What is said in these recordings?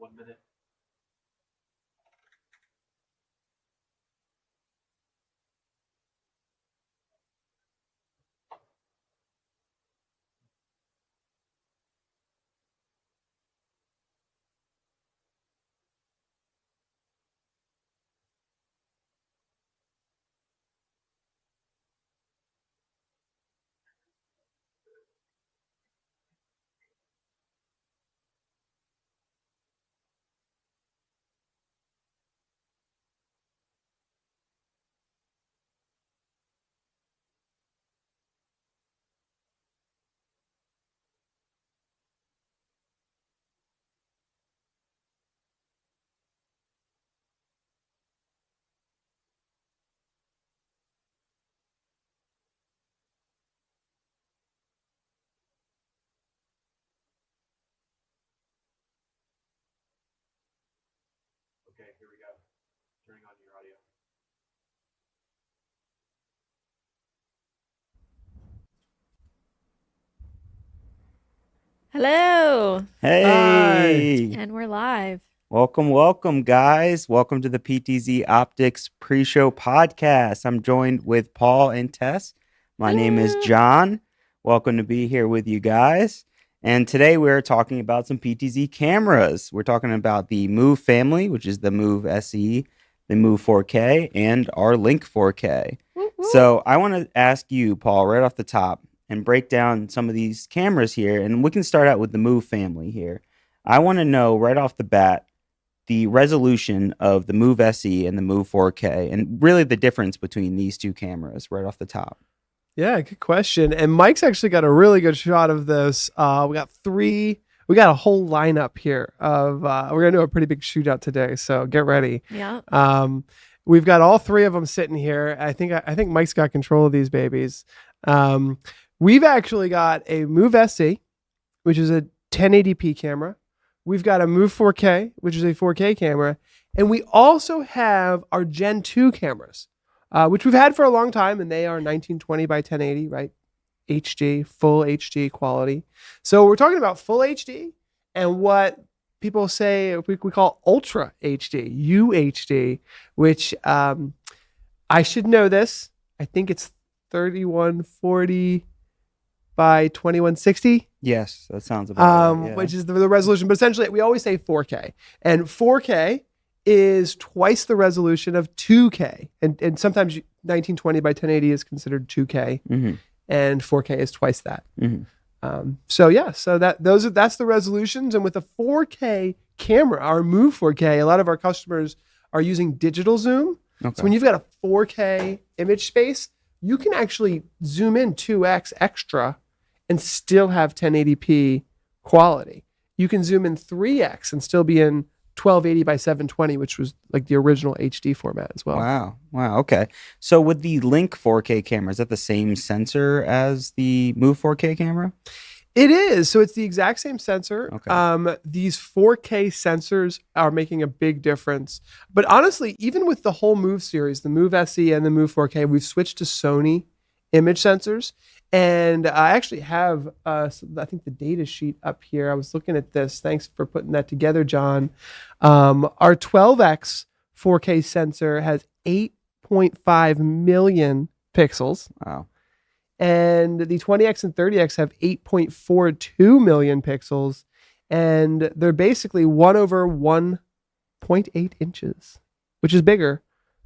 1 minute. Okay, here we go. Turning on your audio. Hello. Hey. And we're live. Welcome, guys. Welcome to the PTZOptics pre-show podcast. I'm joined with Paul and Tess. My name is John. Welcome to be here with you guys. And today we're talking about some PTZ cameras. We're talking about the Move family, which is the Move SE, the Move 4K, and our Link 4K. So I want to ask you, Paul, right off the top, and break down some of these cameras here. And we can start out with the Move family here. I want to know right off the bat the resolution of the Move SE and the Move 4K and really the difference between these two cameras right off the top. Yeah, good question. And Mike's actually got a really good shot of this. We got a whole lineup here of, we're going to do a pretty big shootout today. So get ready. Yeah. We've got all three of them sitting here. I think Mike's got control of these babies. We've actually got a Move SE, which is a 1080p camera. We've got a Move 4K, which is a 4K camera. And we also have our Gen 2 cameras, which we've had for a long time. And they are 1920 by 1080, right? HD, full HD quality. So we're talking about full HD and what people say we call Ultra HD, UHD, which I should know this. I think it's 3140 by 2160. Yes, that sounds about right. Yeah. Which is the resolution. But essentially, we always say 4K. And 4K is twice the resolution of 2K. And sometimes 1920 by 1080 is considered 2K. Mm-hmm. And 4K is twice that. Mm-hmm. So that's the resolutions. And with a 4K camera, our Move 4K, a lot of our customers are using digital zoom. Okay. So when you've got a 4K image space, you can actually zoom in 2x extra and still have 1080p quality. You can zoom in 3x and still be in 1280 by 720, which was like the original HD format as well. Wow. Okay. So with the Link 4K camera, is that the same sensor as the Move 4K camera? It is. So it's the exact same sensor. Okay. These 4K sensors are making a big difference. But honestly, even with the whole Move series, the Move SE and the Move 4K, we've switched to Sony image sensors. And I actually have, I think the data sheet up here. I was looking at this. Thanks for putting that together, John. Our 12x 4K sensor has 8.5 million pixels. Wow. And the 20x and 30x have 8.42 million pixels. And they're basically 1/1.8 inches, which is bigger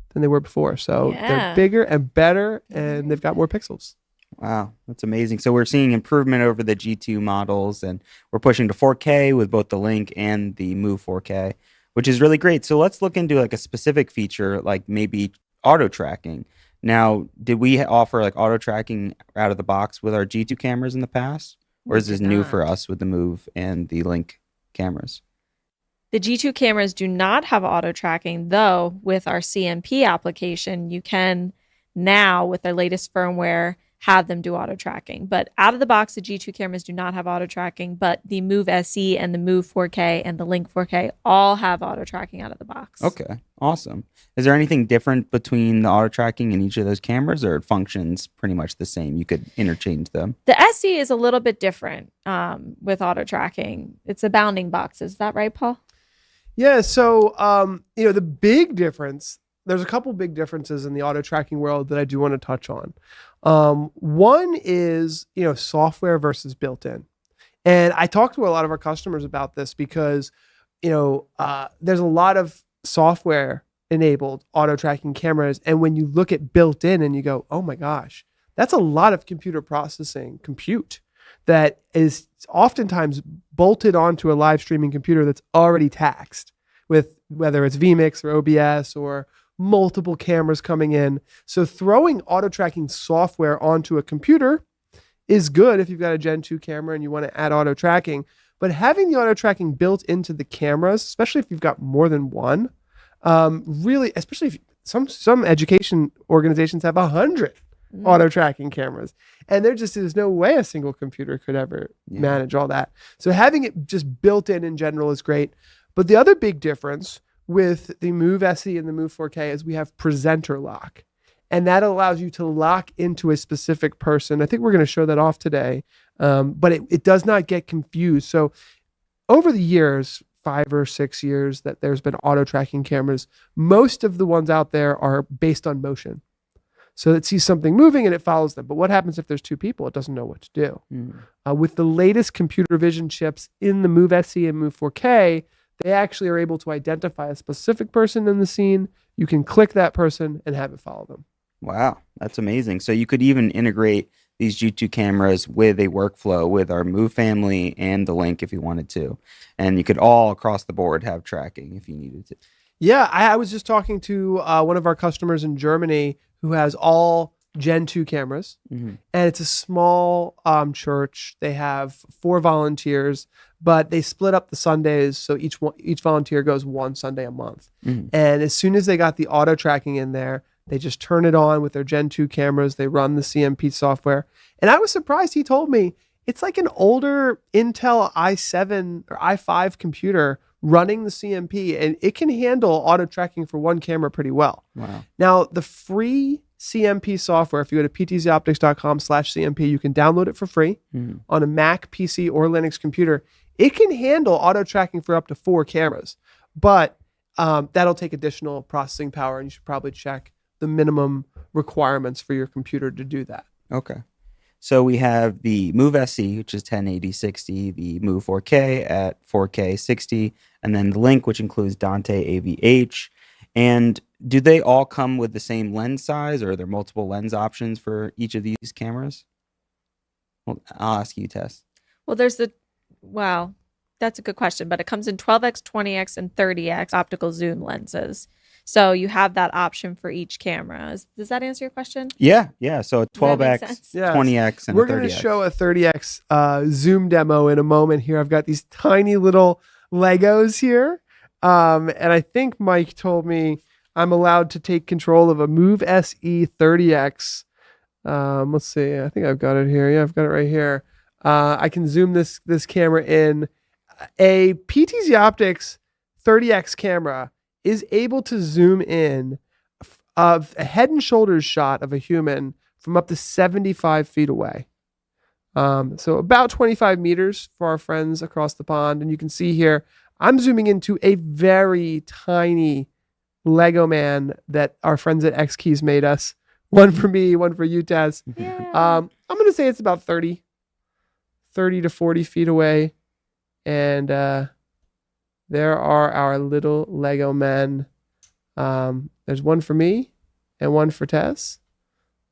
than they were before. So they're bigger and better, and they've got more pixels. Wow, that's amazing. So we're seeing improvement over the G2 models, and we're pushing to 4K with both the Link and the Move 4K, which is really great. So let's look into like a specific feature, like maybe auto tracking. Now, did we offer like auto tracking out of the box with our G2 cameras in the past? Or is this new for us with the Move and the Link cameras? The G2 cameras do not have auto tracking, though with our CMP application, you can now, with their latest firmware, have them do auto tracking. But out of the box, the G2 cameras do not have auto tracking, but the Move SE and the Move 4K and the Link 4K all have auto tracking out of the box. Okay, awesome. Is there anything different between the auto tracking in each of those cameras, or it functions pretty much the same? You could interchange them. The SE is a little bit different with auto tracking. It's a bounding box. Is that right, Paul? Yeah. So, the big difference, there's a couple big differences in the auto tracking world that I do want to touch on. One is, software versus built in. And I talk to a lot of our customers about this because, there's a lot of software enabled auto tracking cameras. And when you look at built in and you go, oh my gosh, that's a lot of computer processing compute that is oftentimes bolted onto a live streaming computer that's already taxed with whether it's vMix or OBS or multiple cameras coming in. So throwing auto tracking software onto a computer is good if you've got a Gen 2 camera and you want to add auto tracking. But having the auto tracking built into the cameras, especially if you've got more than one, really, especially if some education organizations have 100 auto tracking cameras, and there just is no way a single computer could ever manage all that. So having it just built in general is great. But the other big difference with the Move SE and the Move 4K is we have presenter lock, and that allows you to lock into a specific person. I think we're going to show that off today, but it does not get confused. So over the years, 5 or 6 years that there's been auto tracking cameras, most of the ones out there are based on motion. So it sees something moving and it follows them. But what happens if there's two people? It doesn't know what to do. With the latest computer vision chips in the Move SE and Move 4K, they actually are able to identify a specific person in the scene. You can click that person and have it follow them. Wow, that's amazing. So you could even integrate these G2 cameras with a workflow with our Move family and the Link if you wanted to. And you could all across the board have tracking if you needed to. Yeah, I was just talking to one of our customers in Germany who has all Gen 2 cameras. And it's a small church. They have 4 volunteers, but they split up the Sundays. So each volunteer goes one Sunday a month. And as soon as they got the auto tracking in there, they just turn it on with their Gen 2 cameras. They run the CMP software. And I was surprised. He told me it's like an older Intel i7 or i5 computer running the CMP, and it can handle auto tracking for one camera pretty well. Wow. Now, the free CMP software, if you go to PTZOptics.com/CMP, you can download it for free on a Mac, PC, or Linux computer. It can handle auto tracking for up to 4 cameras, but that'll take additional processing power, and you should probably check the minimum requirements for your computer to do that. Okay. So we have the Move SE, which is 1080-60, the Move 4K at 4K 60, and then the Link, which includes Dante AVH. And do they all come with the same lens size, or are there multiple lens options for each of these cameras? Well, I'll ask you, Tess. Well, wow, that's a good question, but it comes in 12x, 20x, and 30x optical zoom lenses. So you have that option for each camera. Does that answer your question? Yeah. So a 12x, Yes. 20x, and We're a 30x. going to show a 30x zoom demo in a moment here. I've got these tiny little Legos here. And I think Mike told me I'm allowed to take control of a Move SE 30x. Let's see. I think I've got it here. Yeah, I've got it right here. I can zoom this camera in. A PTZOptics 30x camera is able to zoom in of a head and shoulders shot of a human from up to 75 feet away. So about 25 meters for our friends across the pond. And you can see here, I'm zooming into a very tiny Lego man that our friends at X Keys made us. One for me, one for you, Tess. Yeah. I'm going to say it's about 30 to 40 feet away. And there are our little Lego men. There's one for me and one for Tess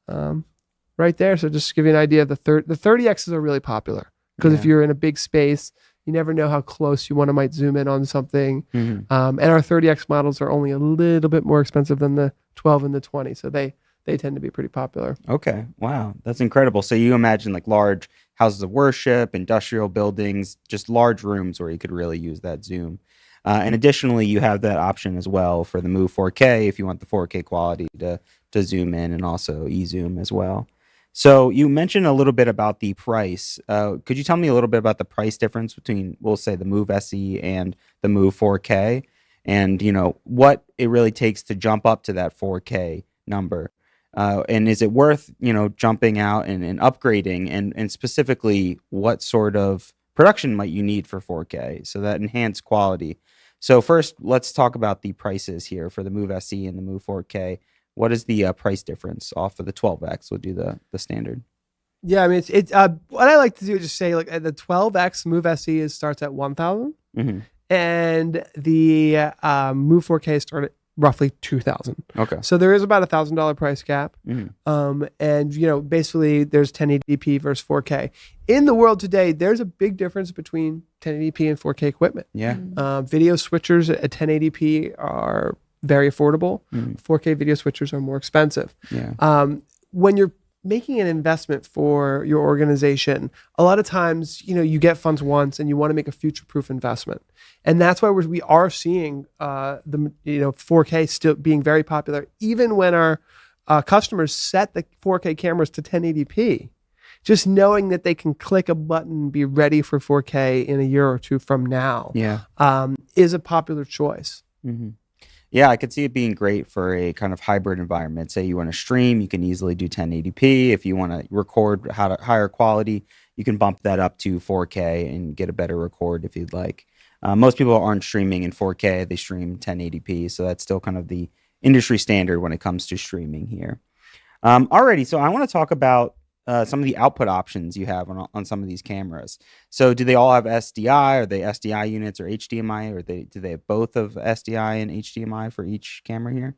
right there. So just to give you an idea, the 30Xs are really popular because if you're in a big space, you never know how close you might zoom in on something. And our 30X models are only a little bit more expensive than the 12 and the 20. So they tend to be pretty popular. Okay. Wow. That's incredible. So you imagine like large houses of worship, industrial buildings, just large rooms where you could really use that zoom. And additionally, you have that option as well for the Move 4K if you want the 4K quality to zoom in, and also e-zoom as well. So you mentioned a little bit about the price. Could you tell me a little bit about the price difference between, we'll say, the Move SE and the Move 4K, and what it really takes to jump up to that 4K number? And is it worth, jumping out and upgrading, and specifically what sort of production might you need for 4K, so that enhanced quality? So first, let's talk about the prices here for the Move SE and the Move 4K. What is the price difference off of the 12X? We'll do the standard. Yeah, I mean, it's what I like to do is just say, like, the 12X Move SE starts at 1,000, and the Move 4K start at roughly 2,000. Okay. So there is about $1,000 price gap. And basically there's 1080p versus 4K. In the world today, there's a big difference between 1080p and 4K equipment. Yeah. Video switchers at 1080p are very affordable. 4K video switchers are more expensive. Yeah. When you're making an investment for your organization, a lot of times, you get funds once and you want to make a future-proof investment. And that's why we are seeing the 4K still being very popular, even when our customers set the 4K cameras to 1080p. Just knowing that they can click a button and be ready for 4K in a year or two from now is a popular choice. Yeah, I could see it being great for a kind of hybrid environment. Say you want to stream, you can easily do 1080p. If you want to record higher quality, you can bump that up to 4K and get a better record if you'd like. Most people aren't streaming in 4K, they stream 1080p. So that's still kind of the industry standard when it comes to streaming here. Alrighty, so I want to talk about some of the output options you have on some of these cameras. So do they all have SDI? Are they SDI units or HDMI? Or do they have both of SDI and HDMI for each camera here?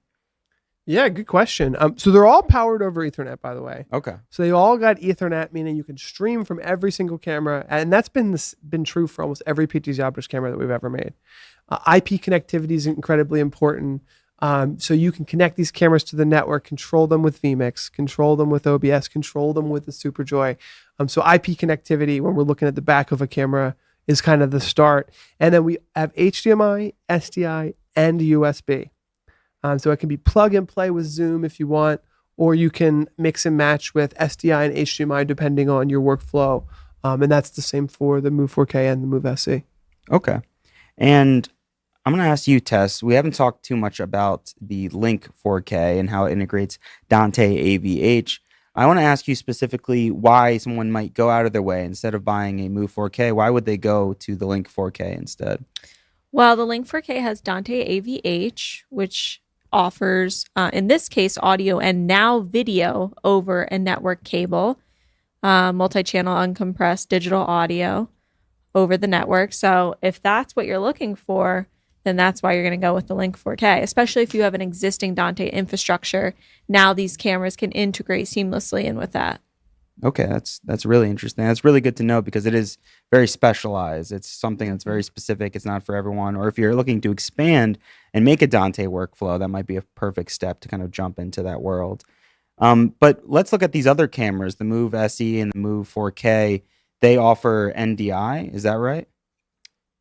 Yeah, good question. So they're all powered over Ethernet, by the way. Okay. So they all got Ethernet, meaning you can stream from every single camera, and that's been true for almost every PTZOptics camera that we've ever made. IP connectivity is incredibly important. So you can connect these cameras to the network, control them with vMix, control them with OBS, control them with the SuperJoy. So IP connectivity, when we're looking at the back of a camera, is kind of the start. And then we have HDMI, SDI, and USB. So it can be plug and play with Zoom if you want, or you can mix and match with SDI and HDMI depending on your workflow. And that's the same for the Move 4K and the Move SE. Okay. And I'm going to ask you, Tess, we haven't talked too much about the Link 4K and how it integrates Dante AVH. I want to ask you specifically why someone might go out of their way instead of buying a Move 4K. Why would they go to the Link 4K instead? Well, the Link 4K has Dante AVH, which offers, in this case, audio and now video over a network cable, multi-channel uncompressed digital audio over the network. So if that's what you're looking for, then that's why you're going to go with the Link 4K, especially if you have an existing Dante infrastructure. Now these cameras can integrate seamlessly in with that. Okay, that's really interesting. That's really good to know because it is very specialized. It's something that's very specific. It's not for everyone. Or if you're looking to expand and make a Dante workflow, that might be a perfect step to kind of jump into that world. But let's look at these other cameras, the Move SE and the Move 4K. They offer NDI, is that right?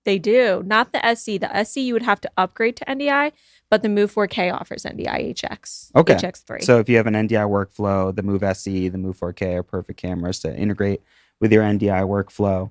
They do. Not the SE. The SE you would have to upgrade to NDI, but the Move 4K offers NDI HX. Okay. HX3. So if you have an NDI workflow, the Move SE, the Move 4K are perfect cameras to integrate with your NDI workflow.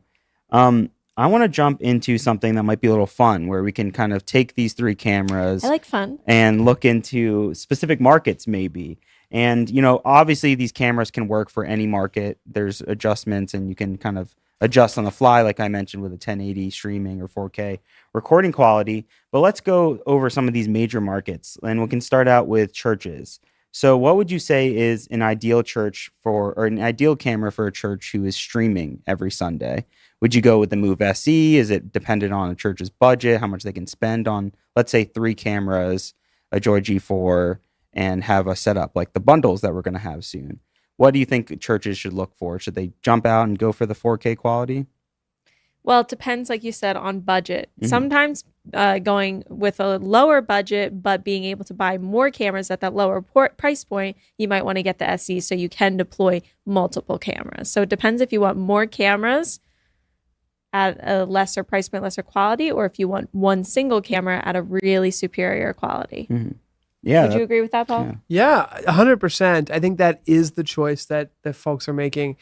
I want to jump into something that might be a little fun where we can kind of take these three cameras. I like fun. And look into specific markets maybe. And, obviously these cameras can work for any market. There's adjustments and you can kind of adjust on the fly, like I mentioned, with a 1080 streaming or 4K recording quality. But let's go over some of these major markets, and we can start out with churches. So what would you say is an ideal an ideal camera for a church who is streaming every Sunday? Would you go with the Move SE? Is it dependent on a church's budget, how much they can spend on, let's say, 3 cameras, a Joy G4, and have a setup like the bundles that we're going to have soon? What do you think churches should look for? Should they jump out and go for the 4K quality? Well, it depends, like you said, on budget. Mm-hmm. Sometimes going with a lower budget, but being able to buy more cameras at that lower price point, you might want to get the SE so you can deploy multiple cameras. So it depends if you want more cameras at a lesser price point, lesser quality, or if you want one single camera at a really superior quality. Mm-hmm. Yeah. Would you agree with that, Paul? Yeah, 100%. I think that is the choice that folks are making.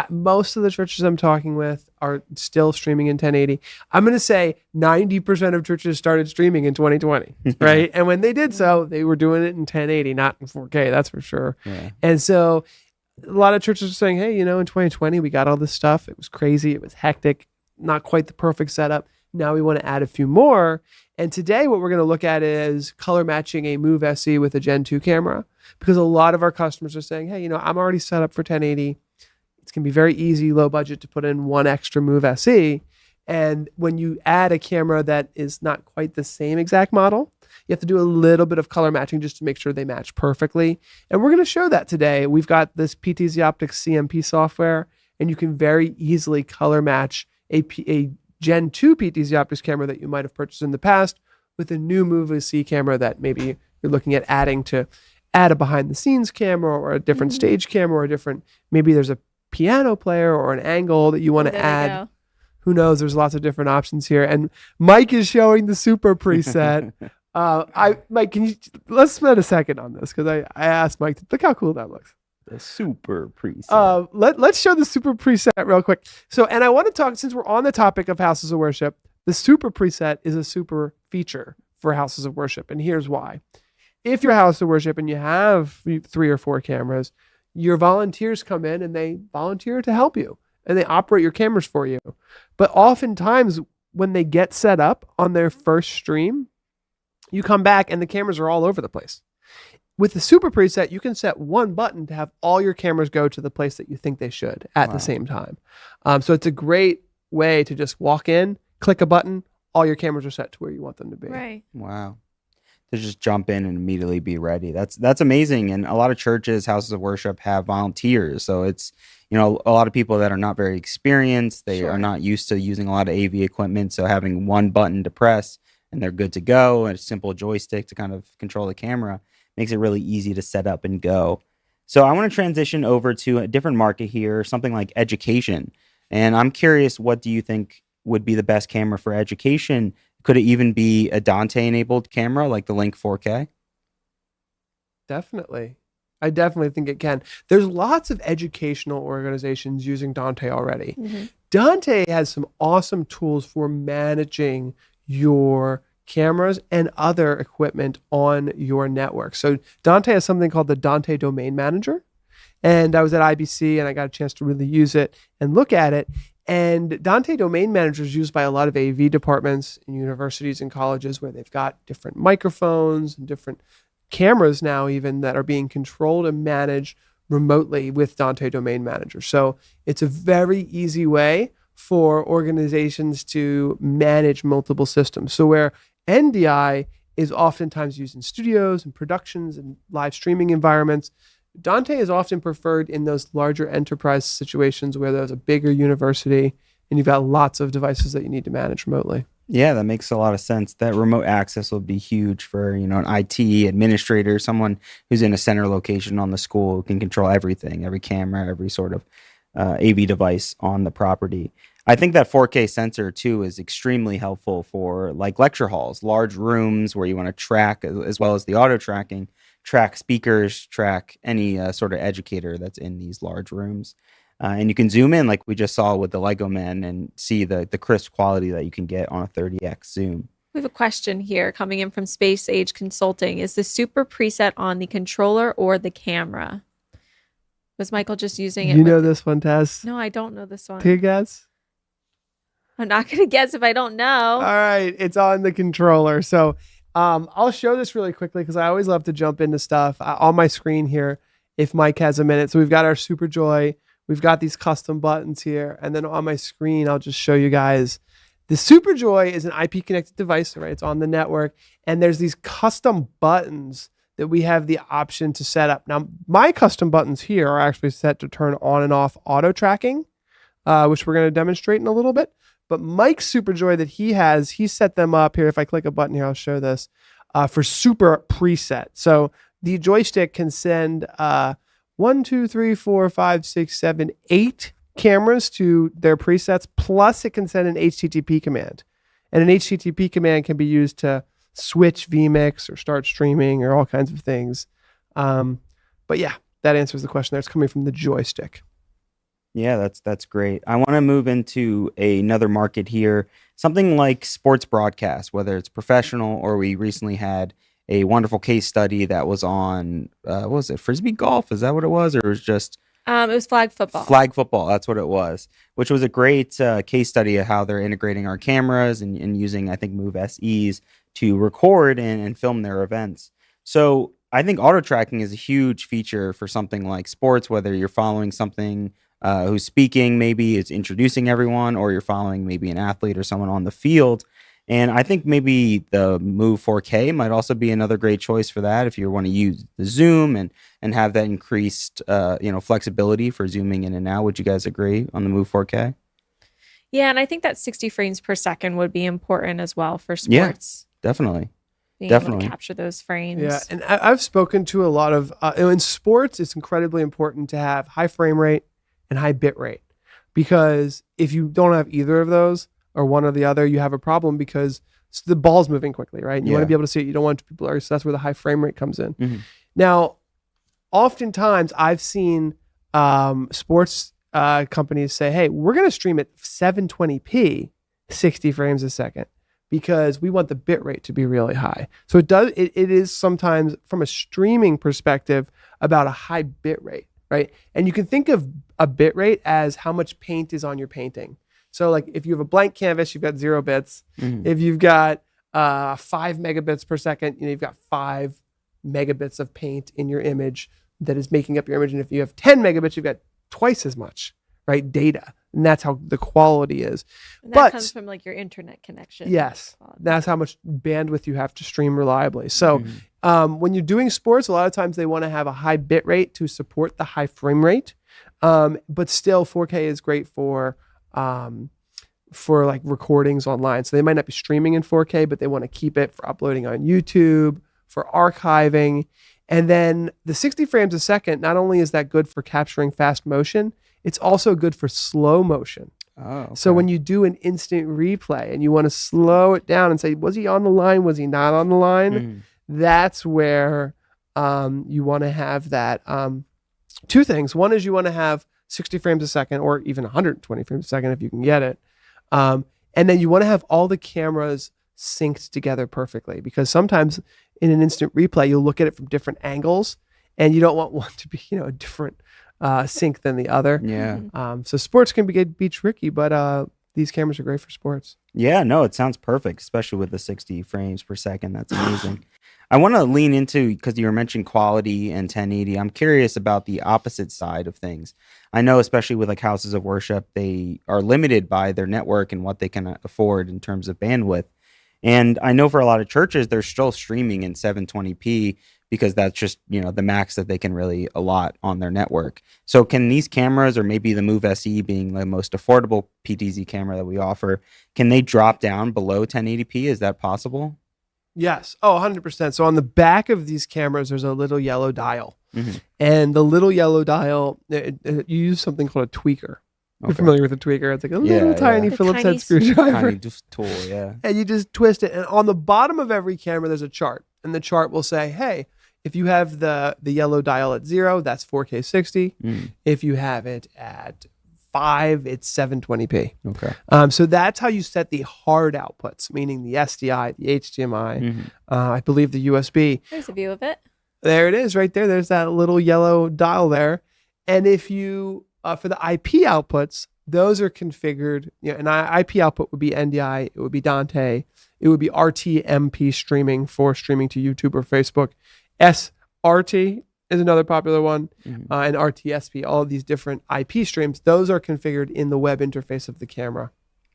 Most of the churches I'm talking with are still streaming in 1080. I'm going to say 90% of churches started streaming in 2020, right? And when they did so, they were doing it in 1080, not in 4K, that's for sure. Yeah. And so a lot of churches are saying, hey, in 2020, we got all this stuff. It was crazy. It was hectic. Not quite the perfect setup. Now we want to add a few more. And today what we're going to look at is color matching a Move SE with a Gen 2 camera, because a lot of our customers are saying, hey, I'm already set up for 1080. It's going to be very easy, low budget to put in one extra Move SE. And when you add a camera that is not quite the same exact model, you have to do a little bit of color matching just to make sure they match perfectly. And we're going to show that today. We've got this PTZOptics CMP software, and you can very easily color match a Gen 2 PTZOptics camera that you might have purchased in the past with a new Move SE camera that maybe you're looking at add a behind the scenes camera or a different stage camera or maybe there's a piano player or an angle that you want to add. Who knows? There's lots of different options here. And Mike is showing the super preset. Mike, let's spend a second on this, because I asked Mike, look how cool that looks. The super preset. Let's show the super preset real quick. So, and I want to talk, since we're on the topic of houses of worship, the super preset is a super feature for houses of worship. And here's why. If you're a house of worship and you have 3 or 4 cameras, your volunteers come in and they volunteer to help you and they operate your cameras for you. But oftentimes when they get set up on their first stream, you come back and the cameras are all over the place. With the super preset, you can set one button to have all your cameras go to the place that you think they should at the same time. So it's a great way to just walk in, click a button, all your cameras are set to where you want them to be. Right. Wow. To just jump in and immediately be ready. That's amazing. And a lot of churches, houses of worship have volunteers. So it's, a lot of people that are not very experienced. They are not used to using a lot of AV equipment. So having one button to press and they're good to go, and a simple joystick to kind of control the camera makes it really easy to set up and go. So I want to transition over to a different market here, something like education. And I'm curious, what do you think would be the best camera for education? Could it even be a Dante-enabled camera like the Link 4K? Definitely. I definitely think it can. There's lots of educational organizations using Dante already. Mm-hmm. Dante has some awesome tools for managing your cameras and other equipment on your network. So Dante has something called the Dante Domain Manager. And I was at IBC and I got a chance to really use it and look at it. And Dante Domain Manager is used by a lot of AV departments in universities and colleges where they've got different microphones and different cameras now even that are being controlled and managed remotely with Dante Domain Manager. So it's a very easy way for organizations to manage multiple systems. So where NDI is oftentimes used in studios and productions and live streaming environments, Dante is often preferred in those larger enterprise situations where there's a bigger university and you've got lots of devices that you need to manage remotely. Yeah, that makes a lot of sense. That remote access would be huge for, an IT administrator, someone who's in a center location on the school who can control everything, every camera, every sort of AV device on the property. I think that 4K sensor too is extremely helpful for like lecture halls, large rooms where you want to track, as well as the auto tracking, track speakers, track any sort of educator that's in these large rooms. And you can zoom in like we just saw with the Lego Men and see the crisp quality that you can get on a 30x zoom. We have a question here coming in from Space Age Consulting. Is the super preset on the controller or the camera? Was Michael just using it? You know this one, Tess? No, I don't know this one. Take a guess. I'm not going to guess if I don't know. All right. It's on the controller. So I'll show this really quickly because I always love to jump into stuff on my screen here if Mike has a minute. So we've got our Super Joy. We've got these custom buttons here. And then on my screen, I'll just show you guys. The Super Joy is an IP connected device, right? It's on the network. And there's these custom buttons that we have the option to set up. Now, my custom buttons here are actually set to turn on and off auto tracking, which we're going to demonstrate in a little bit. But Mike's Super Joy that he has, he set them up here. If I click a button here, I'll show this for super preset. So the joystick can send 1, 2, 3, 4, 5, 6, 7, 8 cameras to their presets. Plus, it can send an HTTP command. And an HTTP command can be used to switch vMix or start streaming or all kinds of things. But yeah, that answers the question there. It's coming from the joystick. Yeah, that's great. I want to move into another market here, something like sports broadcast, whether it's professional or we recently had a wonderful case study that was on, what was it, Frisbee golf? Is that what it was? Or it was just It was flag football. Flag football, that's what it was, which was a great case study of how they're integrating our cameras and using, I think, Move SEs to record and film their events. So I think auto tracking is a huge feature for something like sports, whether you're following something who's speaking, maybe it's introducing everyone, or you're following maybe an athlete or someone on the field. And I think maybe the Move 4K might also be another great choice for that if you want to use the zoom and have that increased flexibility for zooming in and out. Would you guys agree on the Move 4K? Yeah, and I think that 60 frames per second would be important as well for Yeah. sports. Definitely. Being able Definitely. to capture those frames. Yeah, and I've spoken to a lot of in sports. It's incredibly important to have high frame rate and high bit rate, because if you don't have either of those or one or the other, you have a problem because the ball's moving quickly, right? And you want to be able to see it. You don't want it to be blurry, so that's where the high frame rate comes in. Mhm. Now, oftentimes I've seen sports companies say, "Hey, we're going to stream at 720p, 60 frames a second." Because we want the bit rate to be really high. So it is sometimes from a streaming perspective about a high bit rate, right? And you can think of a bit rate as how much paint is on your painting. So like if you have a blank canvas, you've got 0 bits. Mhm. If you've got 5 megabits per second, you've got 5 megabits of paint in your image that is making up your image. And if you have 10 megabits, you've got twice as much, right? Data. And that's how the quality is. And that But- comes from like your internet connection. Yes, that's how much bandwidth you have to stream reliably. So when you're doing sports, a lot of times they want to have a high bit rate to support the high frame rate. But still 4K is great for like recordings online. So they might not be streaming in 4K, but they want to keep it for uploading on YouTube, for archiving. And then the 60 frames a second, not only is that good for capturing fast motion, it's also good for slow motion. Oh, okay. So when you do an instant replay and you want to slow it down and say, was he on the line? Was he not on the line? Mhm. That's where you want to have that. Two things. One is you want to have 60 frames a second or even 120 frames a second if you can get it. And then you want to have all the cameras synced together perfectly, because sometimes in an instant replay, you'll look at it from different angles and you don't want one to be, a different sync than the other. Yeah. So sports can be tricky, but these cameras are great for sports. Yeah, no, it sounds perfect, especially with the 60 frames per second. That's amazing. I want to lean into, because you were mentioning quality and 1080. I'm curious about the opposite side of things. I know, especially with like houses of worship, they are limited by their network and what they can afford in terms of bandwidth. And I know for a lot of churches, they're still streaming in 720p because that's just, the max that they can really allot on their network. So can these cameras, or maybe the Move SE being the most affordable PTZ camera that we offer, can they drop down below 1080p? Is that possible? Yes. Oh, 100%. So on the back of these cameras, there's a little yellow dial. Mhm. And the little yellow dial, you use something called a tweaker. You're Okay. familiar with a tweaker? It's like a little Yeah, tiny The Phillips tiny head screwdriver. Tiny just tool, yeah. And you just twist it. And on the bottom of every camera, there's a chart. And the chart will say, hey, if you have the yellow dial at 0, that's 4K 60. Mm, If you have it at 5, it's 720p. okay. So that's how you set the hard outputs, meaning the SDI, the HDMI, Mhm. I believe the USB. There's a view of it. There it is right there. There's that little yellow dial there. And if you, for the IP outputs, those are configured. An IP output would be NDI, it would be Dante, it would be RTMP streaming for streaming to YouTube or Facebook. SRT is another popular one, Mhm. and RTSP, all of these different IP streams. Those are configured in the web interface of the camera.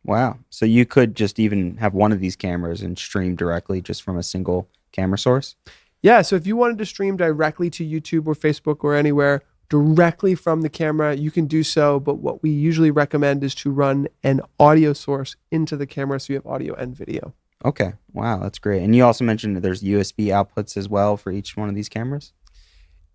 Wow. So you could just even have one of these cameras and stream directly just from a single camera source? Yeah, so if you wanted to stream directly to YouTube or Facebook or anywhere directly from the camera, you can do so. But what we usually recommend is to run an audio source into the camera so you have audio and video. Okay. Wow, that's great. And you also mentioned that there's USB outputs as well for each one of these cameras?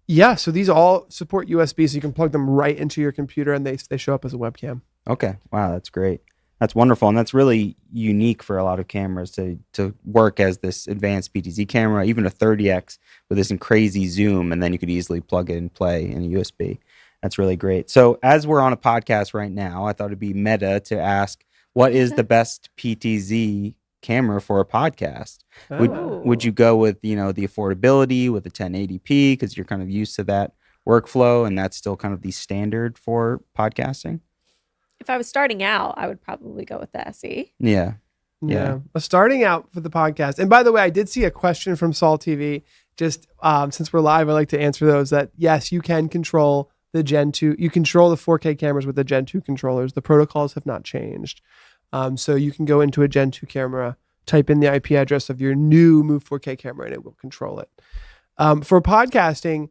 Yeah, so these all support USB, so you can plug them right into your computer and they show up as a webcam. Okay. Wow, that's great. That's wonderful. And that's really unique for a lot of cameras to work as this advanced PTZ camera, even a 30X with this crazy zoom, and then you could easily plug it and play in a USB. That's really great. So as we're on a podcast right now, I thought it'd be meta to ask, what is the best PTZ camera for a podcast? Oh. Would you go with, the affordability with the 1080p because you're kind of used to that? workflow, and that's still kind of the standard for podcasting? If I was starting out, I would probably go with the SE. Yeah. Yeah. Starting out for the podcast. And by the way, I did see a question from Sol TV. Just since we're live, I like to answer those. That yes, you can control the Gen 2. You control the 4K cameras with the Gen 2 controllers. The protocols have not changed. So you can go into a Gen 2 camera, type in the IP address of your new Move 4K camera, and it will control it. For podcasting,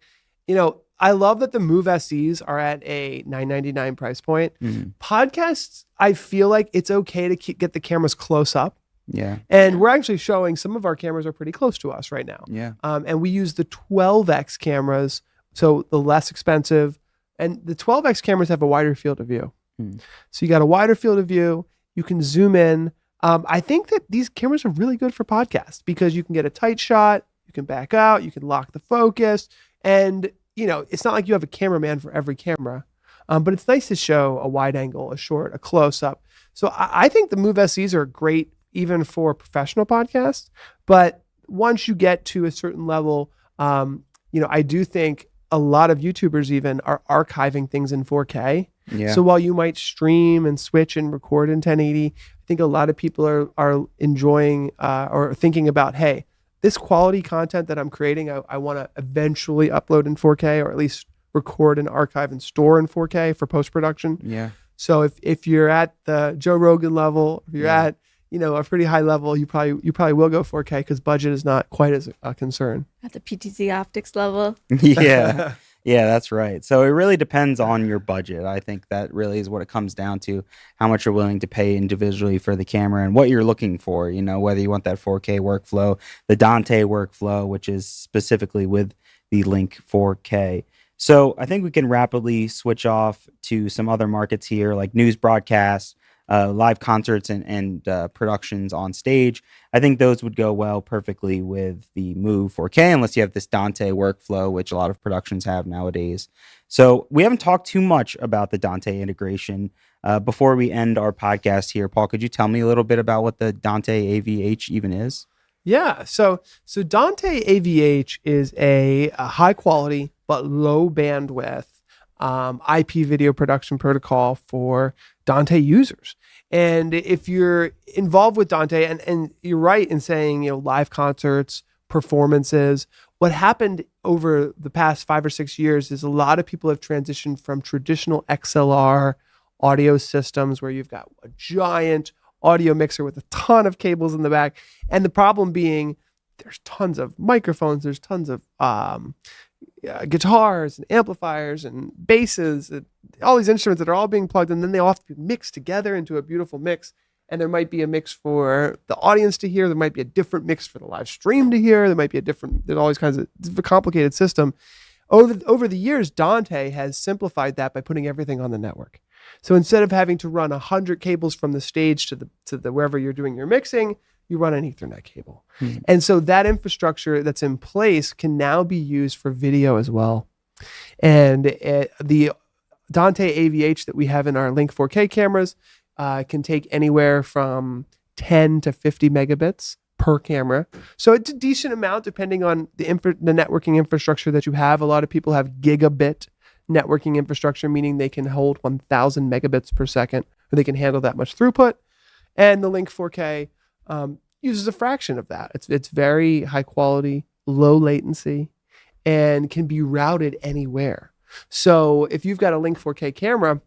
I love that the Move SEs are at a $999 price point. Podcasts, I feel like it's okay to get the cameras close up. Yeah. And we're actually showing some of our cameras are pretty close to us right now. Yeah. And we use the 12X cameras, so the less expensive. And the 12X cameras have a wider field of view. So you got a wider field of view. You can zoom in. I think that these cameras are really good for podcasts because you can get a tight shot. You can back out. You can lock the focus. And it's not like you have a cameraman for every camera, but it's nice to show a wide angle, a short, a close up. So I think the Move SEs are great even for professional podcasts. But once you get to a certain level, I do think a lot of YouTubers even are archiving things in 4K. Yeah. So while you might stream and switch and record in 1080, I think a lot of people are enjoying or thinking about, hey, this quality content that I'm creating, I want to eventually upload in 4K or at least record and archive and store in 4K for post-production. Yeah. So if you're at the Joe Rogan level, if you're at a pretty high level, you probably will go 4K because budget is not quite as a concern. At the PTZOptics level. Yeah. Yeah, that's right. So it really depends on your budget. I think that really is what it comes down to, how much you're willing to pay individually for the camera and what you're looking for, whether you want that 4K workflow, the Dante workflow, which is specifically with the Link 4K. So I think we can rapidly switch off to some other markets here, like news broadcasts, live concerts and productions on stage. I think those would go well perfectly with the Move 4K, unless you have this Dante workflow, which a lot of productions have nowadays. So we haven't talked too much about the Dante integration. Before we end our podcast here, Paul, could you tell me a little bit about what the Dante AVH even is? Yeah, so Dante AVH is a high quality but low bandwidth IP video production protocol for Dante users. And if you're involved with Dante, and you're right in saying, live concerts, performances, what happened over the past 5 or 6 years is a lot of people have transitioned from traditional XLR audio systems where you've got a giant audio mixer with a ton of cables in the back. And the problem being there's tons of microphones, there's tons of guitars and amplifiers and basses, and all these instruments that are all being plugged, and then they all have to be mixed together into a beautiful mix. And there might be a mix for the audience to hear. There might be a different mix for the live stream to hear. There might be there's all these kinds of, it's a complicated system. Over the years, Dante has simplified that by putting everything on the network. So instead of having to run 100 cables from the stage to the wherever you're doing your mixing, you run an Ethernet cable. And so that infrastructure that's in place can now be used for video as well. And the Dante AVH that we have in our Link 4K cameras can take anywhere from 10 to 50 megabits per camera. So it's a decent amount depending on the networking infrastructure that you have. A lot of people have gigabit networking infrastructure, meaning they can hold 1,000 megabits per second, or they can handle that much throughput. And the Link 4K uses a fraction of that. It's very high quality, low latency, and can be routed anywhere. So if you've got a Link 4K camera,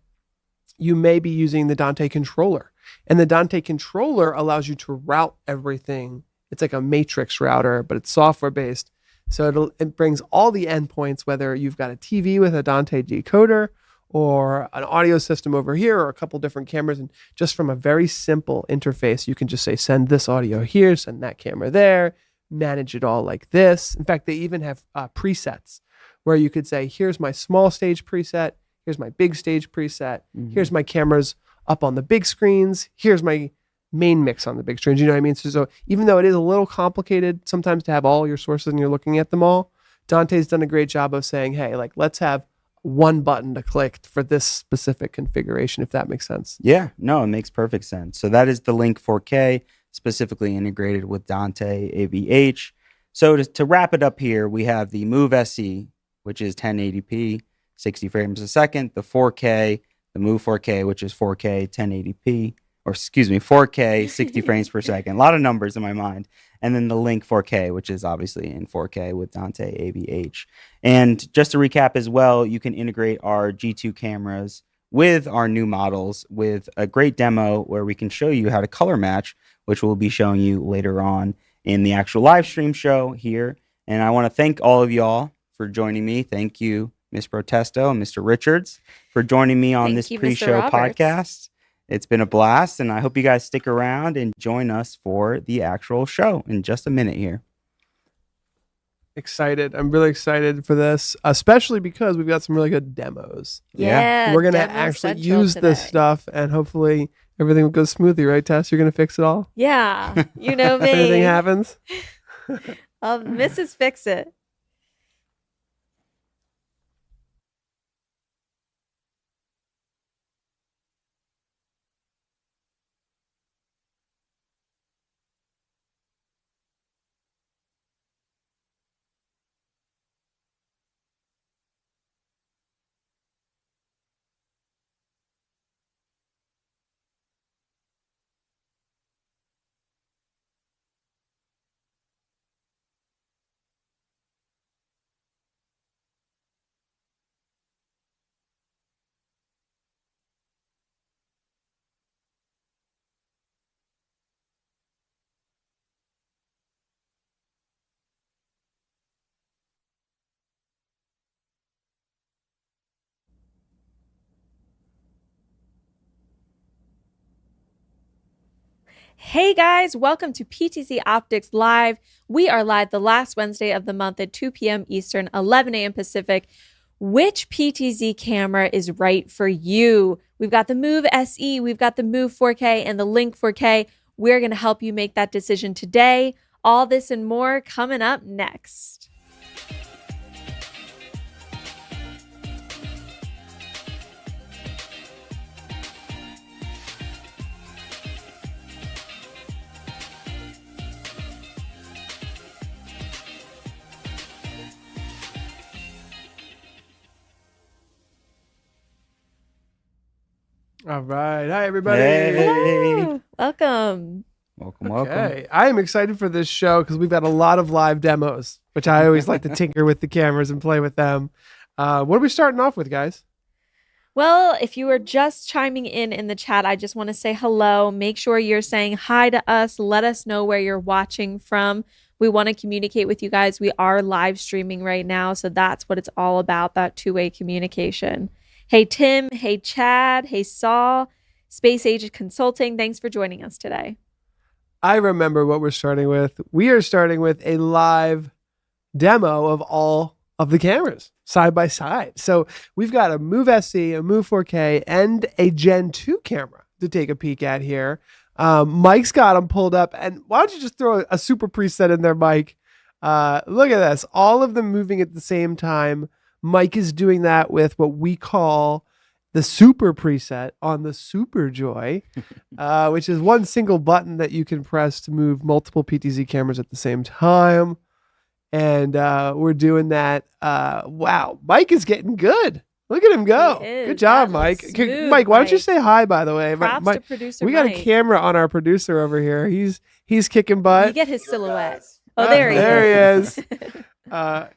you may be using the Dante controller. And the Dante controller allows you to route everything. It's like a matrix router, but it's software based. So it brings all the endpoints, whether you've got a TV with a Dante decoder or an audio system over here or a couple different cameras. And just from a very simple interface, you can just say, send this audio here, send that camera there, manage it all like this. In fact, they even have presets where you could say, here's my small stage preset, here's my big stage preset, here's my cameras up on the big screens, here's my main mix on the big screens. You know what I mean? So even though it is a little complicated sometimes to have all your sources and you're looking at them all, Dante's done a great job of saying, hey, let's have one button to click for this specific configuration, if that makes sense. Yeah, no, it makes perfect sense. So that is the Link 4K, specifically integrated with Dante AVH. So to wrap it up here, we have the Move SE, which is 1080p, 60 frames a second, the 4K, the Move 4K, which is 4K, 1080p, or excuse me, 4K, 60 frames per second. A lot of numbers in my mind. And then the Link 4K, which is obviously in 4K with Dante AVH. And just to recap as well, you can integrate our G2 cameras with our new models with a great demo where we can show you how to color match, which we'll be showing you later on in the actual live stream show here. And I want to thank all of y'all for joining me. Thank you, Ms. Protesto and Mr. Richards, for joining me on this pre-show podcast. It's been a blast, and I hope you guys stick around and join us for the actual show in just a minute here. Excited. I'm really excited for this, especially because we've got some really good demos. Yeah. We're going to actually use this stuff, and hopefully everything will go smoothly, right, Tess? You're going to fix it all? Yeah. You know me. If anything happens? Mrs. Fix It. Hey guys, welcome to PTZ Optics Live. We are live the last Wednesday of the month at 2 p.m. Eastern, 11 a.m. Pacific. Which PTZ camera is right for you? We've got the Move SE, we've got the Move 4K, and the Link 4K. We're going to help you make that decision today. All this and more coming up next. All right. Hi, everybody. Hey. Hello. Welcome. Welcome. Okay. I am excited for this show because we've got a lot of live demos, which I always like to tinker with the cameras and play with them. What are we starting off with, guys? Well, if you are just chiming in the chat, I just want to say hello. Make sure you're saying hi to us. Let us know where you're watching from. We want to communicate with you guys. We are live streaming right now, so that's what it's all about, that two-way communication. Hey, Tim. Hey, Chad. Hey, Saul. Space Age Consulting. Thanks for joining us today. I remember what we're starting with. We are starting with a live demo of all of the cameras side by side. So we've got a Move SE, a Move 4K, and a Gen 2 camera to take a peek at here. Mike's got them pulled up. And why don't you just throw a super preset in there, Mike? Look at this. All of them moving at the same time. Mike is doing that with what we call the super preset on the Super Joy, which is one single button that you can press to move multiple PTZ cameras at the same time. And we're doing that. Wow, Mike is getting good. Look at him go. Good job, Mike. Smooth, Mike, why don't you say hi, by the way? Props to producer we got Mike. a camera on our producer over here. He's kicking butt. You get his silhouette. Oh, there he is.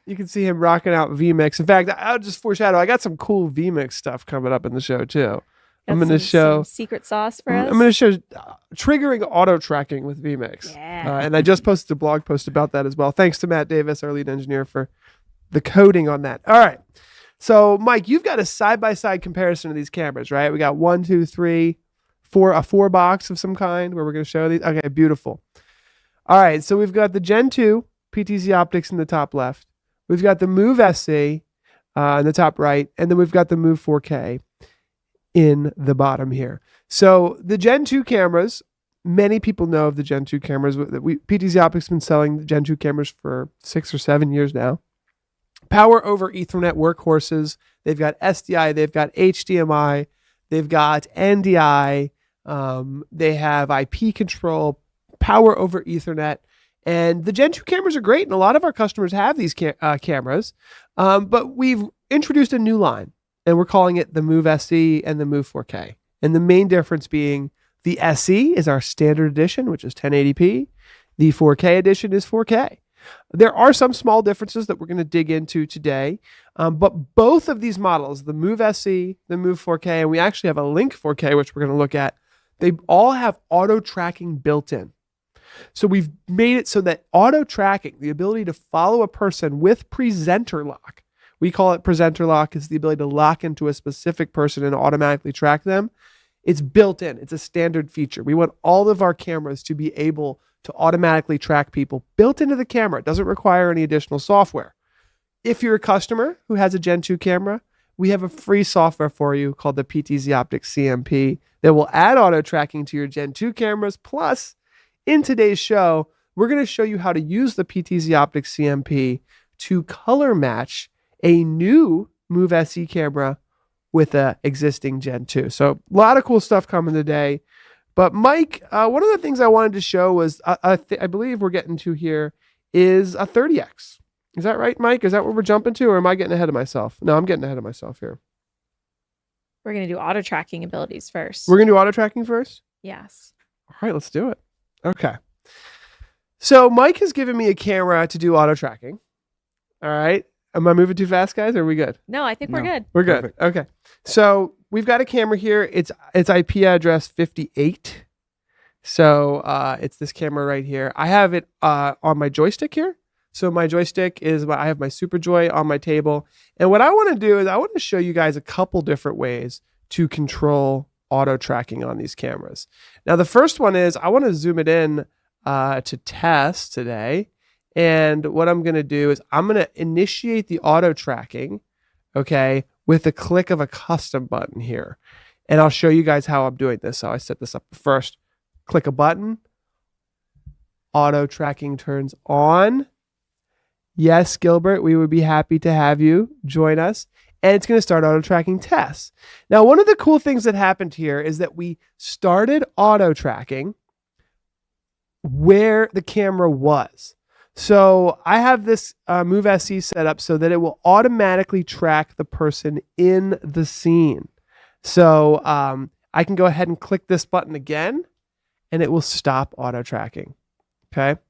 You can see him rocking out vMix. In fact, I'll just foreshadow. I got some cool vMix stuff coming up in the show too. I'm going to show some secret sauce for us. I'm going to show triggering auto-tracking with vMix. Yeah. And I just posted a blog post about that as well. Thanks to Matt Davis, our lead engineer, for the coding on that. All right. So, Mike, you've got a side-by-side comparison of these cameras, right? We got 1, 2, 3, 4, a 4 box of some kind where we're going to show these. Okay, beautiful. All right. So we've got the Gen 2 PTZ Optics in the top left. We've got the Move SE in the top right. And then we've got the Move 4K in the bottom here. So the Gen 2 cameras, many people know of the Gen 2 cameras. PTZ Optics has been selling the Gen 2 cameras for 6 or 7 years now. Power over Ethernet workhorses. They've got SDI. They've got HDMI. They've got NDI. They have IP control, power over Ethernet. And the Gen 2 cameras are great, and a lot of our customers have these cameras, but we've introduced a new line, and we're calling it the Move SE and the Move 4K. And the main difference being the SE is our standard edition, which is 1080p. The 4K edition is 4K. There are some small differences that we're going to dig into today, but both of these models, the Move SE, the Move 4K, and we actually have a Link 4K, which we're going to look at, they all have auto tracking built in. So we've made it so that auto tracking, the ability to follow a person with presenter lock, we call it presenter lock, is the ability to lock into a specific person and automatically track them. It's built in. It's a standard feature. We want all of our cameras to be able to automatically track people built into the camera. It doesn't require any additional software. If you're a customer who has a Gen 2 camera, we have a free software for you called the PTZOptics CMP that will add auto tracking to your Gen 2 cameras. Plus, in today's show, we're going to show you how to use the PTZOptics CMP to color match a new Move SE camera with an existing Gen 2. So a lot of cool stuff coming today. But Mike, one of the things I wanted to show was, I believe we're getting to here, is a 30X. Is that right, Mike? Is that what we're jumping to, or am I getting ahead of myself? No, I'm getting ahead of myself here. We're going to do auto tracking abilities first. We're going to do auto tracking first? Yes. All right, let's do it. Okay. So Mike has given me a camera to do auto tracking. All right. Am I moving too fast, guys? Or are we good? No, I think we're good. We're good. Perfect. Okay. So we've got a camera here. It's IP address 58. So it's this camera right here. I have it on my joystick here. So my joystick is, I have my Super Joy on my table. And what I want to do is I want to show you guys a couple different ways to control auto tracking on these cameras. Now, the first one is I want to zoom it in to test today. And what I'm going to do is I'm going to initiate the auto tracking, okay, with a click of a custom button here. And I'll show you guys how I'm doing this. So I set this up first. Click a button. Auto tracking turns on. Yes, Gilbert, we would be happy to have you join us. And it's going to start auto tracking tests. Now, one of the cool things that happened here is that we started auto tracking where the camera was. So I have this Move SE set up so that it will automatically track the person in the scene. So I can go ahead and click this button again, and it will stop auto tracking. Okay,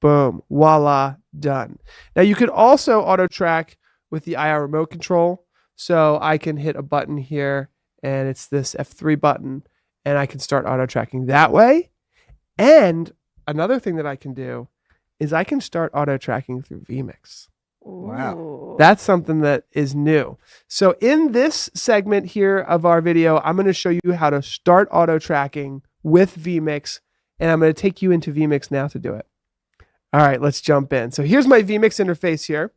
boom, voila, done. Now you could also auto track with the IR remote control. So I can hit a button here, and it's this F3 button, and I can start auto tracking that way. And another thing that I can do is I can start auto tracking through vMix. Wow. Ooh. That's something that is new. So in this segment here of our video, I'm going to show you how to start auto tracking with vMix, and I'm going to take you into vMix now to do it. All right, let's jump in. So here's my vMix interface here.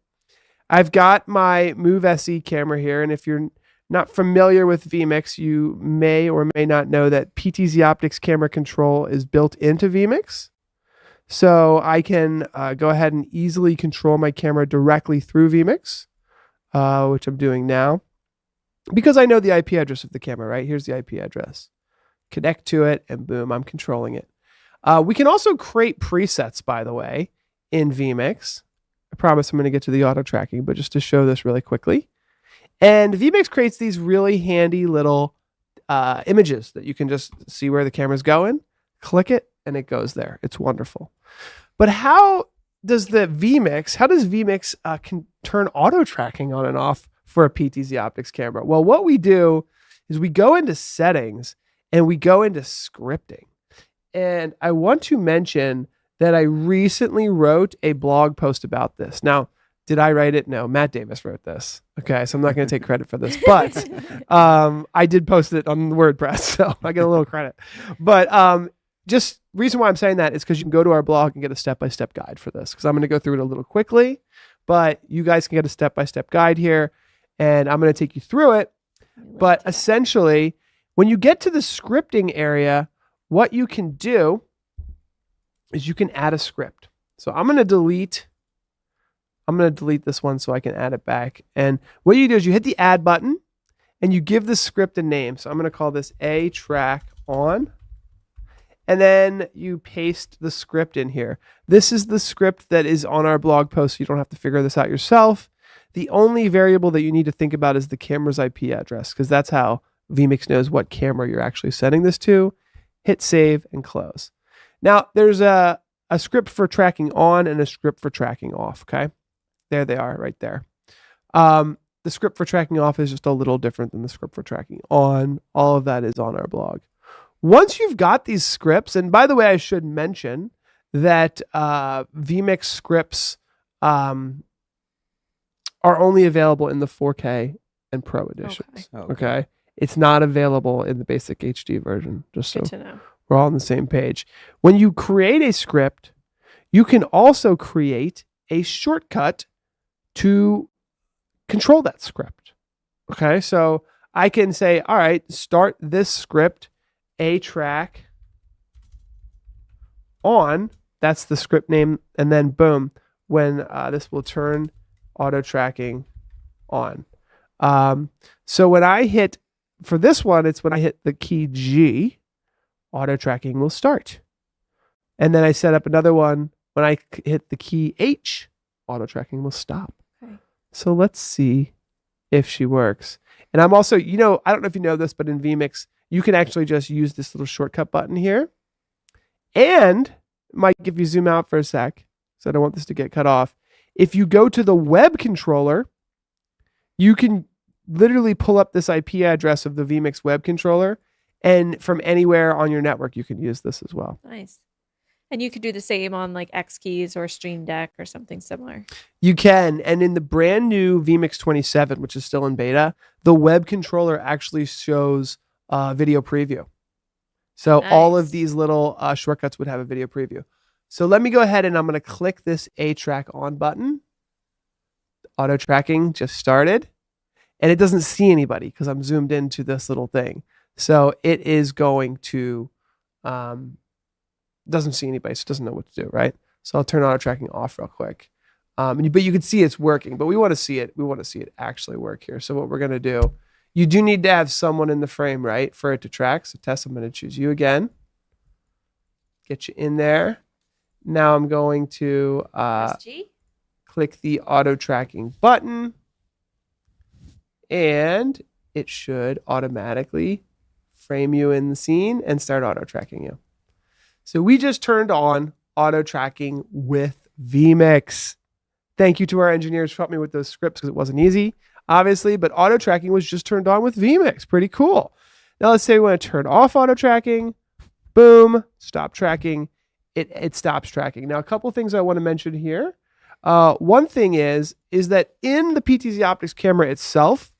I've got my Move SE camera here, and if you're not familiar with vMix, you may or may not know that PTZOptics camera control is built into vMix. So I can go ahead and easily control my camera directly through vMix, which I'm doing now, because I know the IP address of the camera, right? Here's the IP address. Connect to it, and boom, I'm controlling it. We can also create presets, by the way, in vMix. I promise I'm going to get to the auto tracking, but just to show this really quickly. And vMix creates these really handy little images that you can just see where the camera's going, click it, and it goes there. It's wonderful. But how does vMix can turn auto tracking on and off for a PTZOptics camera? Well, what we do is we go into settings and we go into scripting. And I want to mention that I recently wrote a blog post about this. Now, did I write it? No, Matt Davis wrote this. Okay, so I'm not going to take credit for this, but I did post it on WordPress, so I get a little credit. But just reason why I'm saying that is because you can go to our blog and get a step-by-step guide for this, because I'm going to go through it a little quickly, but you guys can get a step-by-step guide here, and I'm going to take you through it. But essentially, when you get to the scripting area, what you can do is you can add a script. So I'm going to delete this one so I can add it back. And what you do is you hit the add button and you give the script a name. So I'm going to call this A track on. and then you paste the script in here. This is the script that is on our blog post, so you don't have to figure this out yourself. The only variable that you need to think about is the camera's IP address, because that's how vMix knows what camera you're actually sending this to. Hit save and close. Now, there's a script for tracking on and a script for tracking off, okay? There they are right there. The script for tracking off is just a little different than the script for tracking on. All of that is on our blog. Once you've got these scripts, and by the way, I should mention that vMix scripts are only available in the 4K and Pro editions. Okay. It's not available in the basic HD version, just so Good to know. we're all on the same page. When you create a script, you can also create a shortcut to control that script. Okay, so I can say, all right, start this script, a track on, that's the script name, and then boom, when this will turn auto tracking on. So when I hit, for this one, it's when I hit the key G, auto tracking will start. And then I set up another one, when I hit the key H, auto tracking will stop. Okay. So let's see if she works. And I'm also, I don't know if you know this, but in vMix, you can actually just use this little shortcut button here. And, Mike, if you zoom out for a sec, so I don't want this to get cut off. If you go to the web controller, you can literally pull up this IP address of the vMix web controller, and from anywhere on your network, you can use this as well. Nice. And you could do the same on like X Keys or Stream Deck or something similar. You can. And in the brand new vMix 27, which is still in beta, the web controller actually shows video preview. So all of Nice. these little shortcuts would have a video preview. So let me go ahead and I'm going to click this A track on button. Auto tracking just started. And it doesn't see anybody because I'm zoomed into this little thing. So it is going to, doesn't see anybody, so it doesn't know what to do, right? So I'll turn auto tracking off real quick. But you can see it's working, but we want to see it. We want to see it actually work here. So what we're going to do, you do need to have someone in the frame, right, for it to track. So Tess, I'm going to choose you again. Get you in there. Now I'm going to Press G? click the auto tracking button. And it should automatically frame you in the scene and start auto tracking you. So we just turned on auto tracking with vMix. Thank you to our engineers who helped me with those scripts because it wasn't easy, obviously, but auto tracking was just turned on with vMix. Pretty cool. Now let's say we want to turn off auto tracking. Boom, stop tracking. It stops tracking. Now a couple things I want to mention here. One thing is that in the PTZOptics camera itself,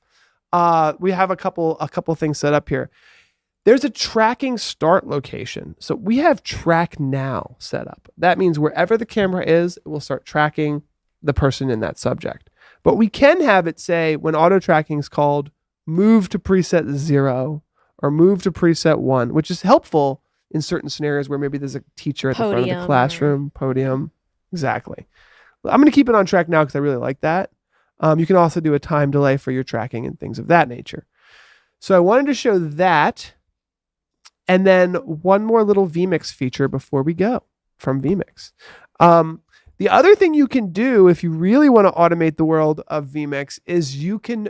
we have a couple things set up here. There's a tracking start location. So we have track now set up. That means wherever the camera is, it will start tracking the person in that subject. But we can have it say when auto tracking is called, move to preset 0 or move to preset 1, which is helpful in certain scenarios where maybe there's a teacher at the front of the Podium classroom, podium. Exactly. I'm going to keep it on track now because I really like that. You can also do a time delay for your tracking and things of that nature. So I wanted to show that. And then one more little vMix feature before we go from vMix. The other thing you can do if you really want to automate the world of vMix is you can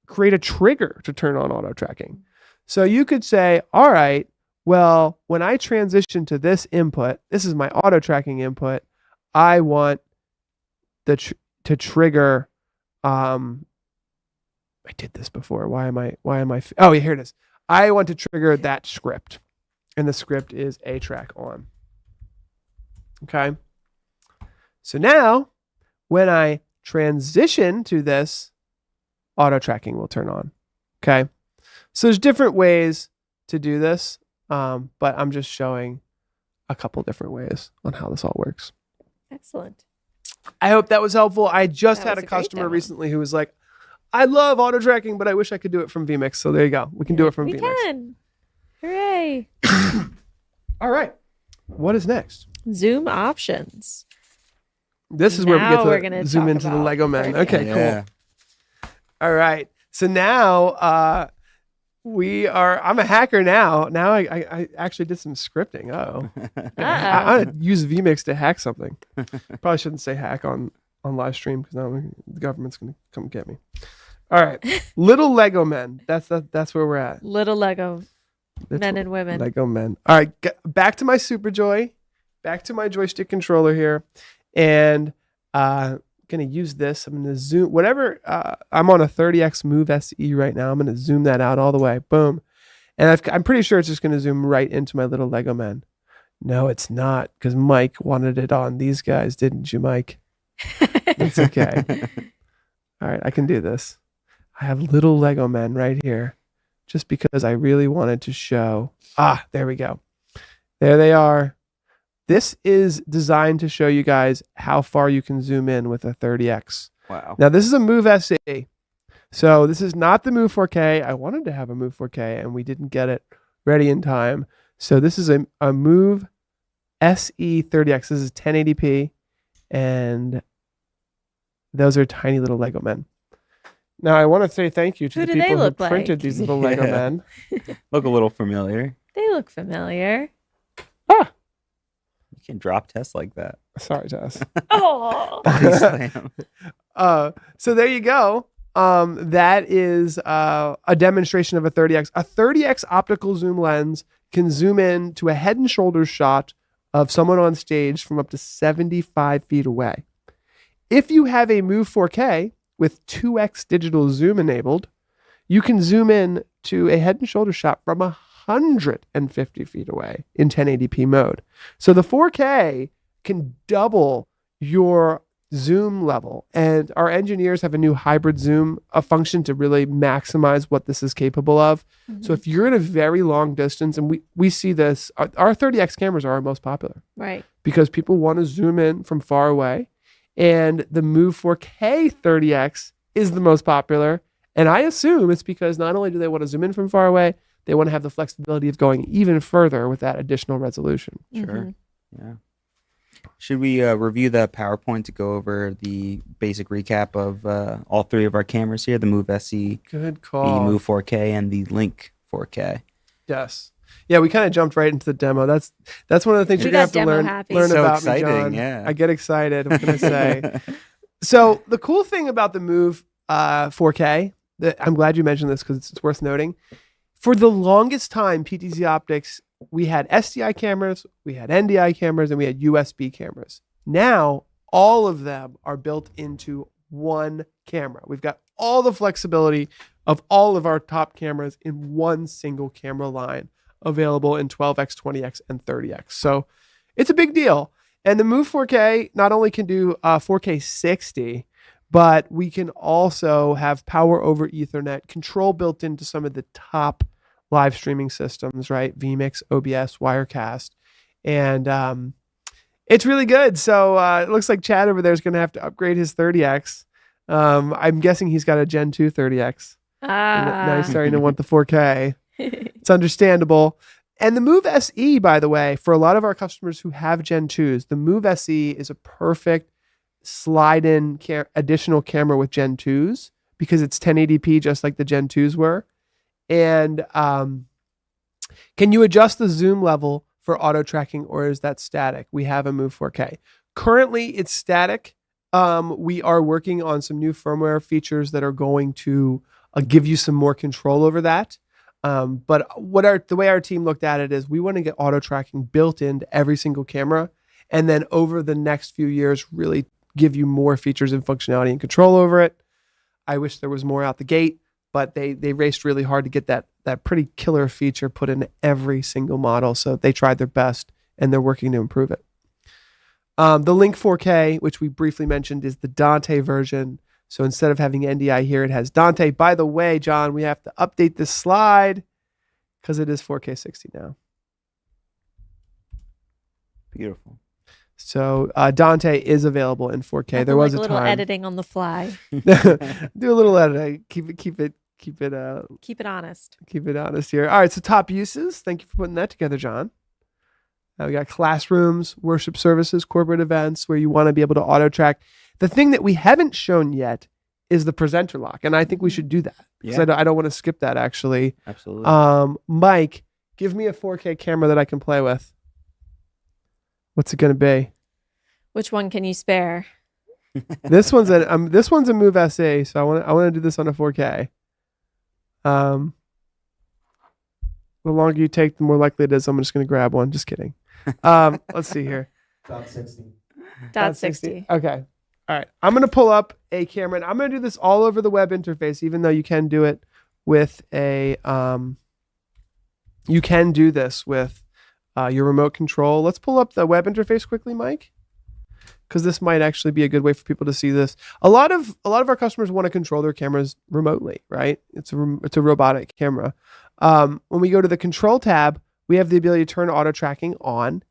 create a trigger to turn on auto tracking. So you could say, all right, well, when I transition to this input, this is my auto tracking input, I want to trigger. I did this before. Why am I? Oh, yeah, here it is. I want to trigger that script, and the script is A track on. Okay. So now, when I transition to this, auto tracking will turn on. Okay. So there's different ways to do this, but I'm just showing a couple different ways on how this all works. Excellent. I hope that was helpful. I just That had was a a great customer demo. recently who was like, I love auto tracking, but I wish I could do it from vMix. So there you go. We can do it from We vMix. can. Hooray. All right. What is next? Zoom options. This is where we Now we're get gonna to zoom talk into the about Lego men. Brilliant. Okay, Yeah. cool. All right. So now I'm a hacker now. Now I actually did some scripting. I'm gonna use vMix to hack something. Probably shouldn't say hack on live stream because now the government's gonna come get me. All right, little Lego men. That's where we're at. Little Lego men and women. Lego men. All right, back to my Super Joy. Back to my joystick controller here, and gonna use this. I'm gonna zoom whatever. I'm on a 30x Move SE right now. I'm gonna zoom that out all the way. Boom, and I'm pretty sure it's just gonna zoom right into my little Lego men. No, it's not, because Mike wanted it on these guys, didn't you, Mike? It's okay. All right, I can do this. I have little Lego men right here, just because I really wanted to show. There we go. There they are. This is designed to show you guys how far you can zoom in with a 30x. Wow. Now, this is a Move SE. So this is not the Move 4K. I wanted to have a Move 4K, and we didn't get it ready in time. So this is a Move SE 30x. This is 1080p, and those are tiny little Lego men. Now, I want to say thank you to Who the do they people who look like? printed these little Lego men. Look a little familiar. They look familiar. You can drop tests like that. Sorry, Tess. Oh. Body slam. So there you go. That is a demonstration of a 30x. A 30x optical zoom lens can zoom in to a head and shoulders shot of someone on stage from up to 75 feet away. If you have a Move 4K with 2x digital zoom enabled, you can zoom in to a head and shoulders shot from 150 feet away in 1080p mode. So the 4K can double your zoom level, and our engineers have a new hybrid zoom, a function to really maximize what this is capable of. Mm-hmm. So if you're at a very long distance, and we see this, our 30x cameras are our most popular, Right. because people want to zoom in from far away, and the Move 4K 30x is the most popular. And I assume it's because not only do they want to zoom in from far away, they want to have the flexibility of going even further with that additional resolution. Sure. Mhm. Yeah. Should we review the PowerPoint to go over the basic recap of all three of our cameras here, the Move SE, Good the call. Move 4K, and the Link 4K? Yes. Yeah, we kind of jumped right into the demo. That's one of the things We you're going to got have to demo learn happy. So about exciting, me, John. yeah. I get excited, I'm going to say. So the cool thing about the Move 4K, I'm glad you mentioned this because it's worth noting. For the longest time, PTZOptics, we had SDI cameras, we had NDI cameras, and we had USB cameras. Now, all of them are built into one camera. We've got all the flexibility of all of our top cameras in one single camera line, available in 12x, 20x, and 30x. So it's a big deal. And the Move 4K not only can do 4K 60, but we can also have power over Ethernet, control built into some of the top live streaming systems, right? vMix, OBS, Wirecast. And it's really good. So it looks like Chad over there is going to have to upgrade his 30X. I'm guessing he's got a Gen 2 30X. Now he's starting to want the 4K. It's understandable. And the Move SE, by the way, for a lot of our customers who have Gen 2s, the Move SE is a perfect slide-in additional camera with Gen 2s because it's 1080p just like the Gen 2s were. And can you adjust the zoom level for auto tracking, or is that static? We have a Move 4K. Currently, it's static. We are working on some new firmware features that are going to give you some more control over that. But the way our team looked at it is we want to get auto tracking built into every single camera, and then over the next few years, really give you more features and functionality and control over it. I wish there was more out the gate, but they raced really hard to get that pretty killer feature put in every single model. So they tried their best, and they're working to improve it. The Link 4K, which we briefly mentioned, is the Dante version. So instead of having NDI here, it has Dante. By the way, John, we have to update this slide because it is 4K 60 now. Beautiful. So Dante is available in 4K. There was a little time. editing on the fly. Do a little editing. Keep it Keep it honest. Keep it honest here. All right, so top uses. Thank you for putting that together, John. We got classrooms, worship services, corporate events where you want to be able to auto track. The thing that we haven't shown yet is the presenter lock. And I think we should do that because Yeah, I don't want to skip that actually. absolutely. Mike, give me a 4K camera that I can play with. What's it going to be? Which one can you spare? This one's a Move SE, so I want to do this on a 4K. The longer you take, the more likely it is I'm just going to grab one. Just kidding. Let's see here. Dot 60. Okay. All right. I'm going to pull up a camera, and I'm going to do this all over the web interface, even though you can do it with a you can do this with your remote control. Let's pull up the web interface quickly, Mike, because this might actually be a good way for people to see this. A lot of our customers want to control their cameras remotely, right? It's a robotic camera. When we go to the control tab, we have the ability to turn auto tracking on,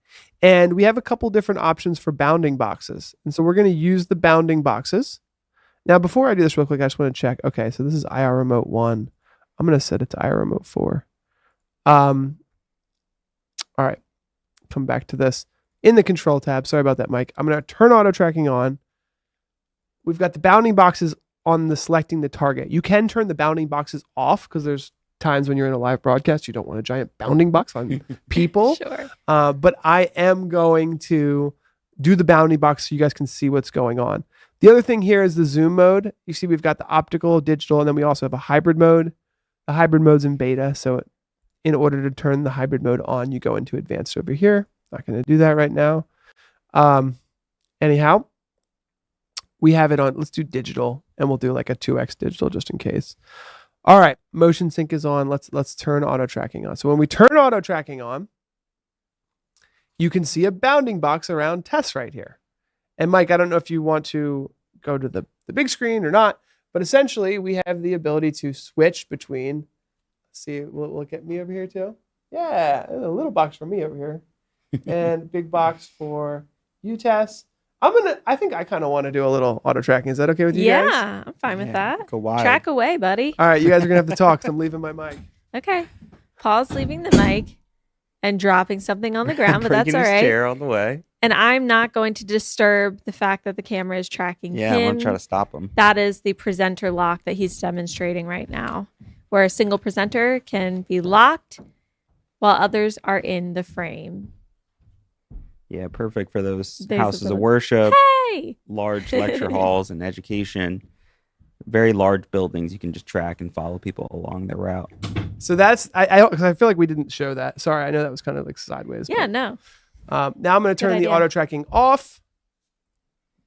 and we have a couple different options for bounding boxes. And so we're going to use the bounding boxes. Now, before I do this real quick, I just want to check. Okay, so this is IR remote 1. I'm going to set it to IR remote 4. All right, come back to this. In the control tab, sorry about that, Mike. I'm going to turn auto tracking on. We've got the bounding boxes on the selecting the target. You can turn the bounding boxes off because there's times when you're in a live broadcast, you don't want a giant bounding box on people. Sure. But I am going to do the bounding box so you guys can see what's going on. The other thing here is the zoom mode. You see we've got the optical, digital, and then we also have a hybrid mode. The hybrid mode's in beta, so in order to turn the hybrid mode on, you go into advanced over here. Not going to do that right now. Anyhow, we have it on. Let's do digital, and we'll do like a 2x digital just in case. All right, motion sync is on. Let's turn auto tracking on. So when we turn auto tracking on, you can see a bounding box around tests right here. And Mike, I don't know if you want to go to the big screen or not, but essentially we have the ability to switch between. Let's see, will it get me over here too? Yeah, a little box for me over here, and big box for you, Tess. I think I kind of want to do a little auto tracking. Is that okay with you guys? Yeah, I'm fine with that. Go wild. Track away, buddy. All right, you guys are gonna have to talk. So I'm leaving my mic. Okay. Paul's leaving the mic and dropping something on the ground, but that's Bringing all his right. chair on the way. And I'm not going to disturb the fact that the camera is tracking Yeah, I'm him. gonna try to stop him. That is the presenter lock that he's demonstrating right now, where a single presenter can be locked while others are in the frame. Yeah, perfect for those There's houses the of little- worship, Hey! large lecture halls, and education. Very large buildings. You can just track and follow people along their route. So that's because I feel like we didn't show that. Sorry, I know that was kind of like sideways. Yeah, no. But, now I'm going to turn the idea. auto tracking off.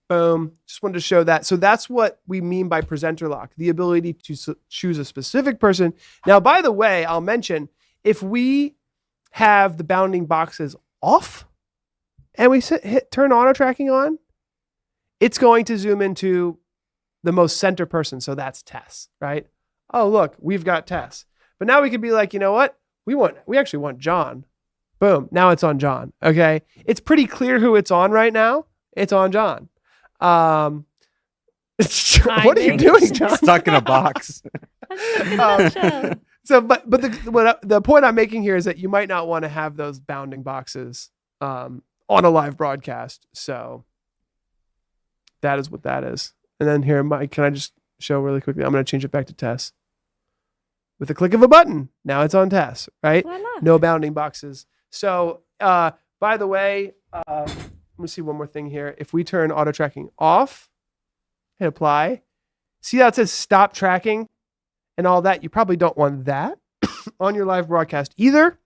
Boom. Just wanted to show that. So that's what we mean by presenter lock, the ability to choose a specific person. Now, by the way, I'll mention if we have the bounding boxes off and we turn auto tracking on, it's going to zoom into the most center person. So that's Tess, right? Oh, look, we've got Tess. But now we could be like, you know what? We actually want John. Boom. Now it's on John. Okay. It's pretty clear who it's on right now. It's on John. What are you doing, John? Stuck in a box. So, but the point I'm making here is that you might not want to have those bounding boxes on a live broadcast. So that is what that is. And then here, Mike, can I just show really quickly? I'm going to change it back to Tess. With the click of a button, now it's on Tess, right? Voila. No bounding boxes. So, by the way, let me see one more thing here. If we turn auto tracking off, hit apply. See how it says stop tracking and all that? You probably don't want that on your live broadcast either.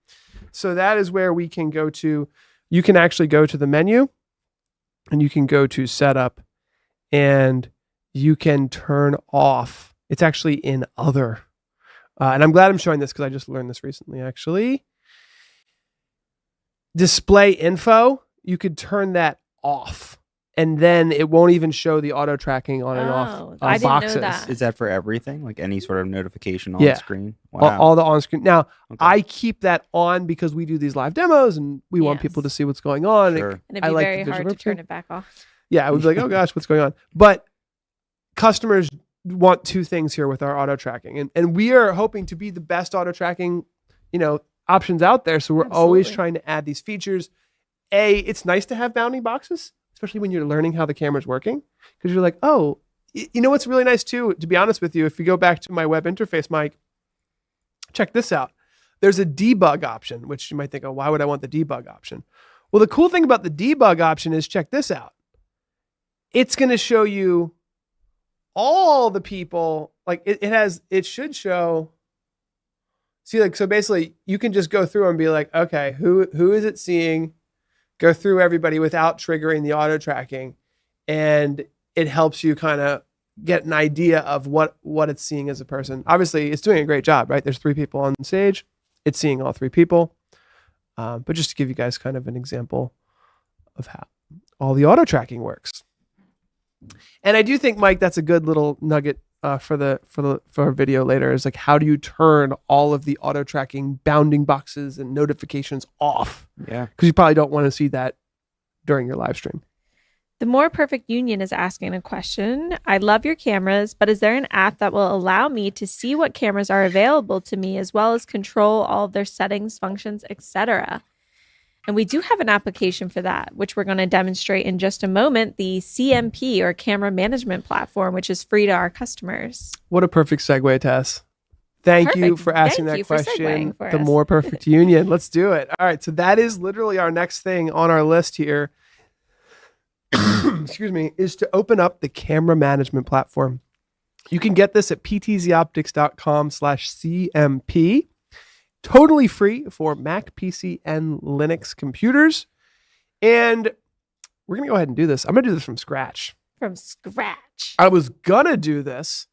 So that is where we can go to. You can actually go to the menu and you can go to setup and you can turn off. It's actually in other. And I'm glad I'm showing this because I just learned this recently, actually. Display info, you could turn that off. And then it won't even show the auto tracking on and off I didn't boxes. know that. Is that for everything? Like any sort of notification on Yeah. screen? All the on screen. Now, Okay. I keep that on because we do these live demos and we want people to Yes. see what's going on. Sure. And it'd I be like very the hard visual to turn too. it back off. Yeah, I would be like, oh gosh, what's going on? But customers want two things here with our auto tracking. And we are hoping to be the best auto tracking, options out there. So we're always Absolutely. trying to add these features. It's nice to have bounding boxes, especially when you're learning how the camera's working. Because you're like, oh, you know what's really nice too, to be honest with you, if you go back to my web interface, Mike, check this out. There's a debug option, which you might think, oh, why would I want the debug option? Well, the cool thing about the debug option is, check this out. It's going to show you all the people, like it should show, see, like, so basically you can just go through and be like, okay, who is it seeing? Go through everybody without triggering the auto tracking. And it helps you kind of get an idea of what it's seeing as a person. Obviously, it's doing a great job, right? There's 3 people on stage. It's seeing all 3 people. But just to give you guys kind of an example of how all the auto tracking works. And I do think, Mike, that's a good little nugget for our video later, is like, how do you turn all of the auto tracking bounding boxes and notifications off? Yeah. Because you probably don't want to see that during your live stream. The More Perfect Union is asking a question. I love your cameras, but is there an app that will allow me to see what cameras are available to me, as well as control all of their settings, functions, etc.? And we do have an application for that, which we're going to demonstrate in just a moment, the CMP, or Camera Management Platform, which is free to our customers. What a perfect segue, Tess. Thank you Perfect. for asking Thank that you for question. segueing for The us. More Perfect Union. Let's do it. All right. So that is literally our next thing on our list here. Excuse me, is to open up the Camera Management Platform. You can get this at PTZOptics.com/CMP. Totally free for Mac, PC, and Linux computers. And we're going to go ahead and do this. I'm going to do this from scratch. From scratch. I was going to do this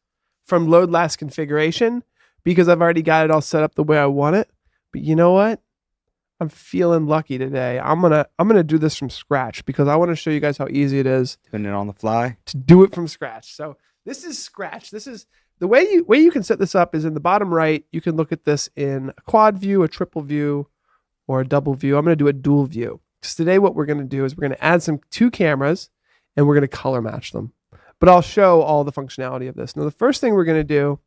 from load last configuration because I've already got it all set up the way I want it. But you know what? I'm feeling lucky today. I'm gonna do this from scratch because I want to show you guys how easy it is Doing it on the fly. to do it from scratch. So this is scratch. This is the way you can set this up is in the bottom right. You can look at this in a quad view, a triple view, or a double view. I'm going to do a dual view. Because today what we're going to do is we're going to add 2 cameras and we're going to color match them. But I'll show all the functionality of this. Now the first thing we're going to do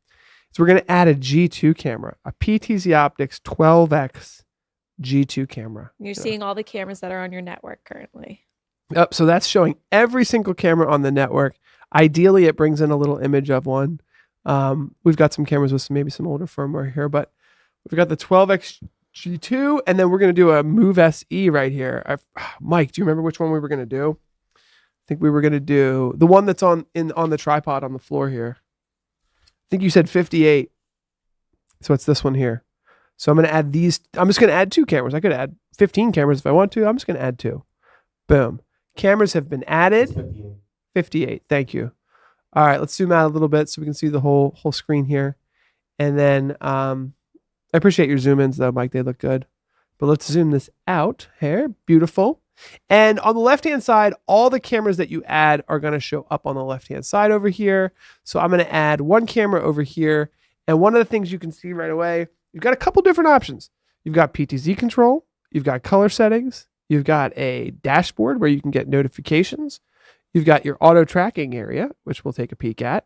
is we're going to add a G2 camera, a PTZOptics 12X G2 camera. You're seeing all the cameras that are on your network currently. Yep. So that's showing every single camera on the network. Ideally, it brings in a little image of one. We've got some cameras with maybe some older firmware here, but we've got the 12X G2, and then we're going to do a Move SE right here. Mike, do you remember which one we were going to do? I think we were going to do the one that's on the tripod on the floor here. I think you said 58. So it's this one here. So I'm going to add these. I'm just going to add 2 cameras. I could add 15 cameras if I want to. I'm just going to add 2. Boom. Cameras have been added. 58. Thank you. All right, let's zoom out a little bit so we can see the whole screen here. And then I appreciate your zoom ins though, Mike. They look good. But let's zoom this out here. Beautiful. And on the left-hand side, all the cameras that you add are going to show up on the left-hand side over here. So I'm going to add 1 camera over here. And one of the things you can see right away, you've got a couple different options. You've got PTZ control. You've got color settings. You've got a dashboard where you can get notifications. You've got your auto tracking area, which we'll take a peek at.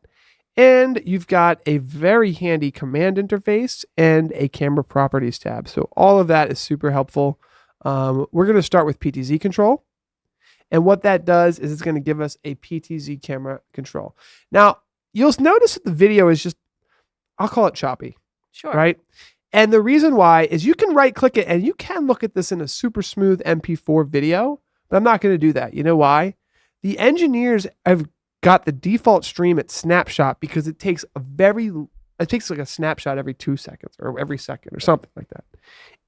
And you've got a very handy command interface and a camera properties tab. So all of that is super helpful. We're going to start with PTZ control. And what that does is it's going to give us a PTZ camera control. Now, you'll notice that the video is just, I'll call it choppy. Sure. Right? And the reason why is you can right click it and you can look at this in a super smooth MP4 video, but I'm not going to do that. You know why? The engineers have got the default stream at snapshot because it takes like a snapshot every 2 seconds or every second or something like that.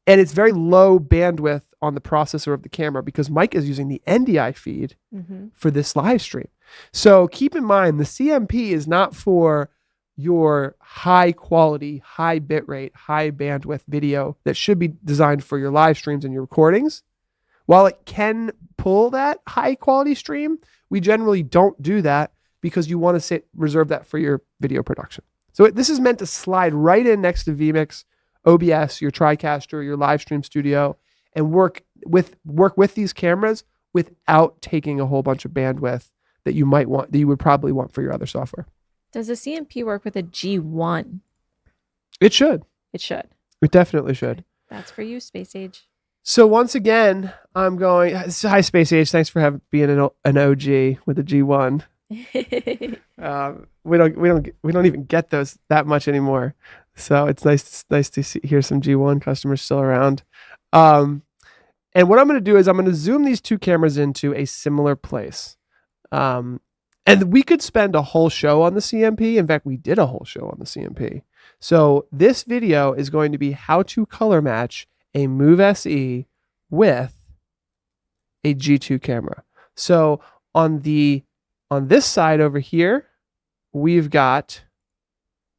And it's very low bandwidth on the processor of the camera because Mike is using the NDI feed for this live stream. So keep in mind, the CMP is not for your high quality, high bitrate, high bandwidth video that should be designed for your live streams and your recordings. While it can pull that high quality stream, we generally don't do that because you want to reserve that for your video production. So this is meant to slide right in next to vMix, OBS, your TriCaster, your live stream studio, and work with these cameras without taking a whole bunch of bandwidth that you would probably want for your other software. Does the CMP work with a G1? It should. It should. It definitely should. That's for you, Space Age. So once again, I'm going. Hi, Space Age. Thanks for being an OG with the G1. We don't even get those that much anymore. So it's nice to hear some G1 customers still around. And what I'm going to do is I'm going to zoom these two cameras into a similar place. And we could spend a whole show on the CMP. In fact, we did a whole show on the CMP. So this video is going to be how to color match a Move SE with a G2 camera. So on this side over here, we've got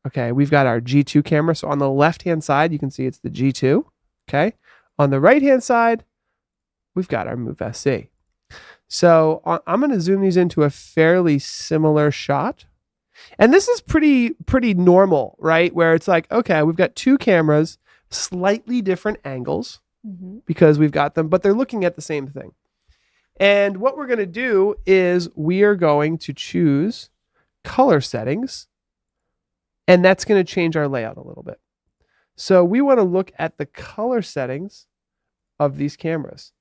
our G2 camera. So on the left-hand side, you can see it's the G2. Okay. On the right-hand side, we've got our Move SE. So I'm going to zoom these into a fairly similar shot. And this is pretty normal, right? Where it's like, okay, we've got two cameras, slightly different angles because we've got them, but they're looking at the same thing. And what we're going to do is we are going to choose color settings, and that's going to change our layout a little bit. So we want to look at the color settings of these cameras.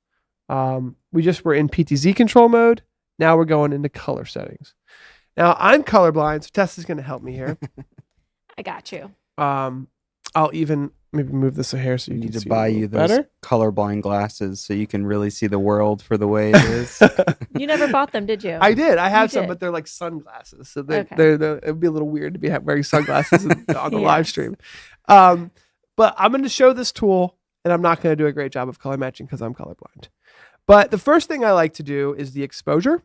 We just were in PTZ control mode. Now we're going into color settings. Now I'm colorblind, so Tess is going to help me here. I got you. I'll even maybe move this a hair so you need can to see buy a you little those better. colorblind glasses so you can really see the world for the way it is. You never bought them, did you? I did. I have You some, did. but they're like sunglasses. So Okay. it would be a little weird to be wearing sunglasses on the live Yes. stream. But I'm going to show this tool, and I'm not going to do a great job of color matching because I'm colorblind. But the first thing I like to do is the exposure,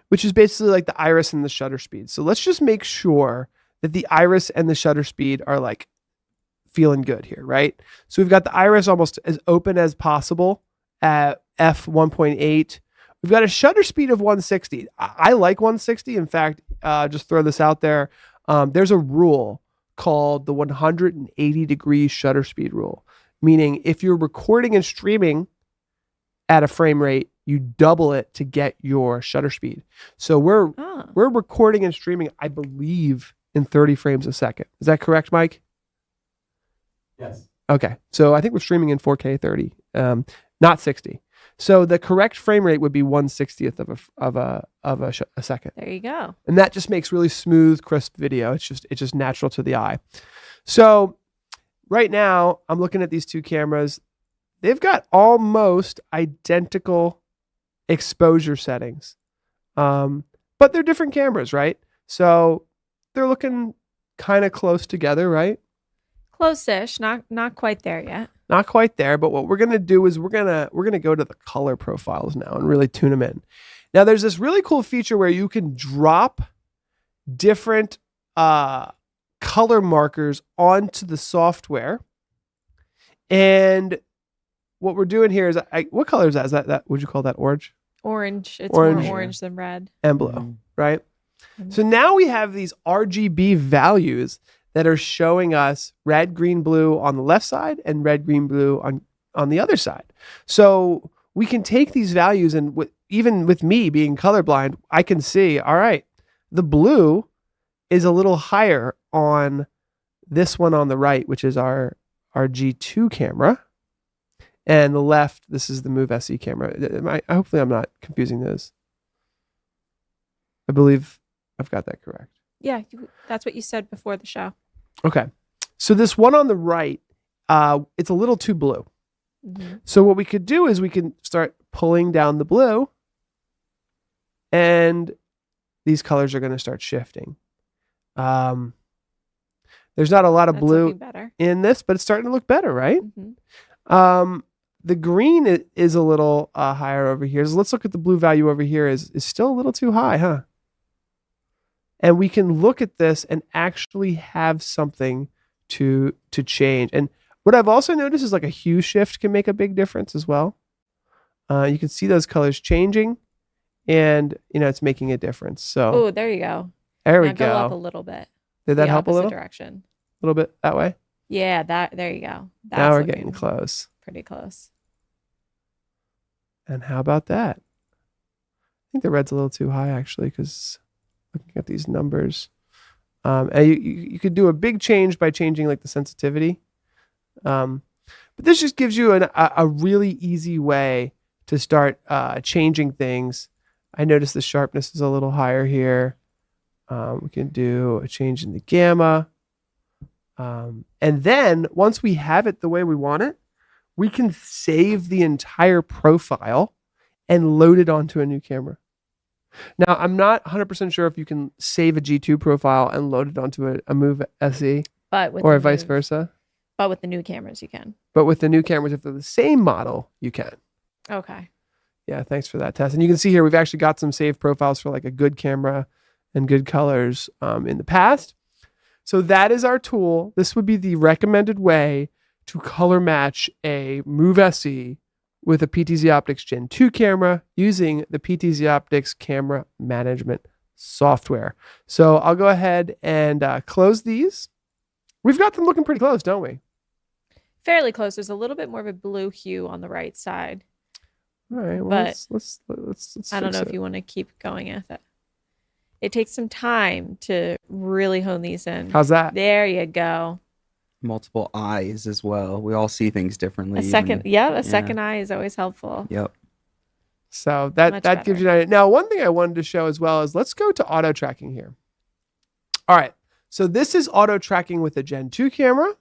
which is basically like the iris and the shutter speed. So let's just make sure that the iris and the shutter speed are like feeling good here, right? So we've got the iris almost as open as possible at f1.8. We've got a shutter speed of 160. I like 160. In fact, just throw this out there. There's a rule called the 180-degree shutter speed rule, meaning if you're recording and streaming at a frame rate, you double it to get your shutter speed. So we're recording and streaming, I believe, in 30 frames a second. Is that correct, Mike? Yes. Okay. So I think we're streaming in 4K 30, not 60. So the correct frame rate would be 1/60th of a second. There you go. And that just makes really smooth, crisp video. It's just natural to the eye. So right now I'm looking at these two cameras. They've got almost identical exposure settings, but they're different cameras, right? So they're looking kind of close together, right? Close-ish, not quite there yet. Not quite there, but what we're gonna do is we're gonna go to the color profiles now and really tune them in. Now there's this really cool feature where you can drop different color markers onto the software, and what we're doing here is, what color is that? Is that would you call that orange? Orange. It's Orange. more orange than red. And blue, right? So now we have these RGB values that are showing us red, green, blue on the left side and red, green, blue on the other side. So we can take these values and even with me being colorblind, I can see, all right, the blue is a little higher on this one on the right, which is our G2 camera. And the left, this is the Move SE camera. Hopefully I'm not confusing those. I believe I've got that correct. Yeah, that's what you said before the show. Okay. So this one on the right, it's a little too blue. So what we could do is we can start pulling down the blue, and these colors are going to start shifting. There's not a lot of blue in this, but it's starting to look better, right? The green is a little higher over here. So let's look at the blue value over here is still a little too high, huh? And we can look at this and actually have something to change. And what I've also noticed is like a hue shift can make a big difference as well. You can see those colors changing, and it's making a difference. So oh, there you go. There we now go. Go up a little bit. Did that help a little? Direction. A little bit that way. Yeah, there you go. That's now we're getting close. Pretty close. And how about that? I think the red's a little too high actually, because looking at these numbers, and you could do a big change by changing like the sensitivity. But this just gives you a really easy way to start changing things I notice the sharpness is a little higher here. We can do a change in the gamma. And then once we have it the way we want it, we can save the entire profile and load it onto a new camera. Now, I'm not 100% sure if you can save a G2 profile and load it onto a Move SE But with or the vice new- versa. But with the new cameras, you can. But with the new cameras, if they're the same model, you can. Okay. Yeah, thanks for that, Tess. And you can see here, we've actually got some saved profiles for like a good camera and good colors in the past. So that is our tool. This would be the recommended way to color match a Move SE with a PTZOptics Gen 2 camera using the PTZOptics camera management software. So I'll go ahead and close these. We've got them looking pretty close, don't we? Fairly close. There's a little bit more of a blue hue on the right side. All right. Well, But let's I don't know if you want to keep going with it. It takes some time to really hone these in. How's that? There you go. Multiple eyes as well. We all see things differently. A second, yeah, a yeah. second eye is always helpful. Yep. So Much that gives you an idea. Now, one thing I wanted to show as well is let's go to auto tracking here. All right. So this is auto tracking with a Gen 2 camera.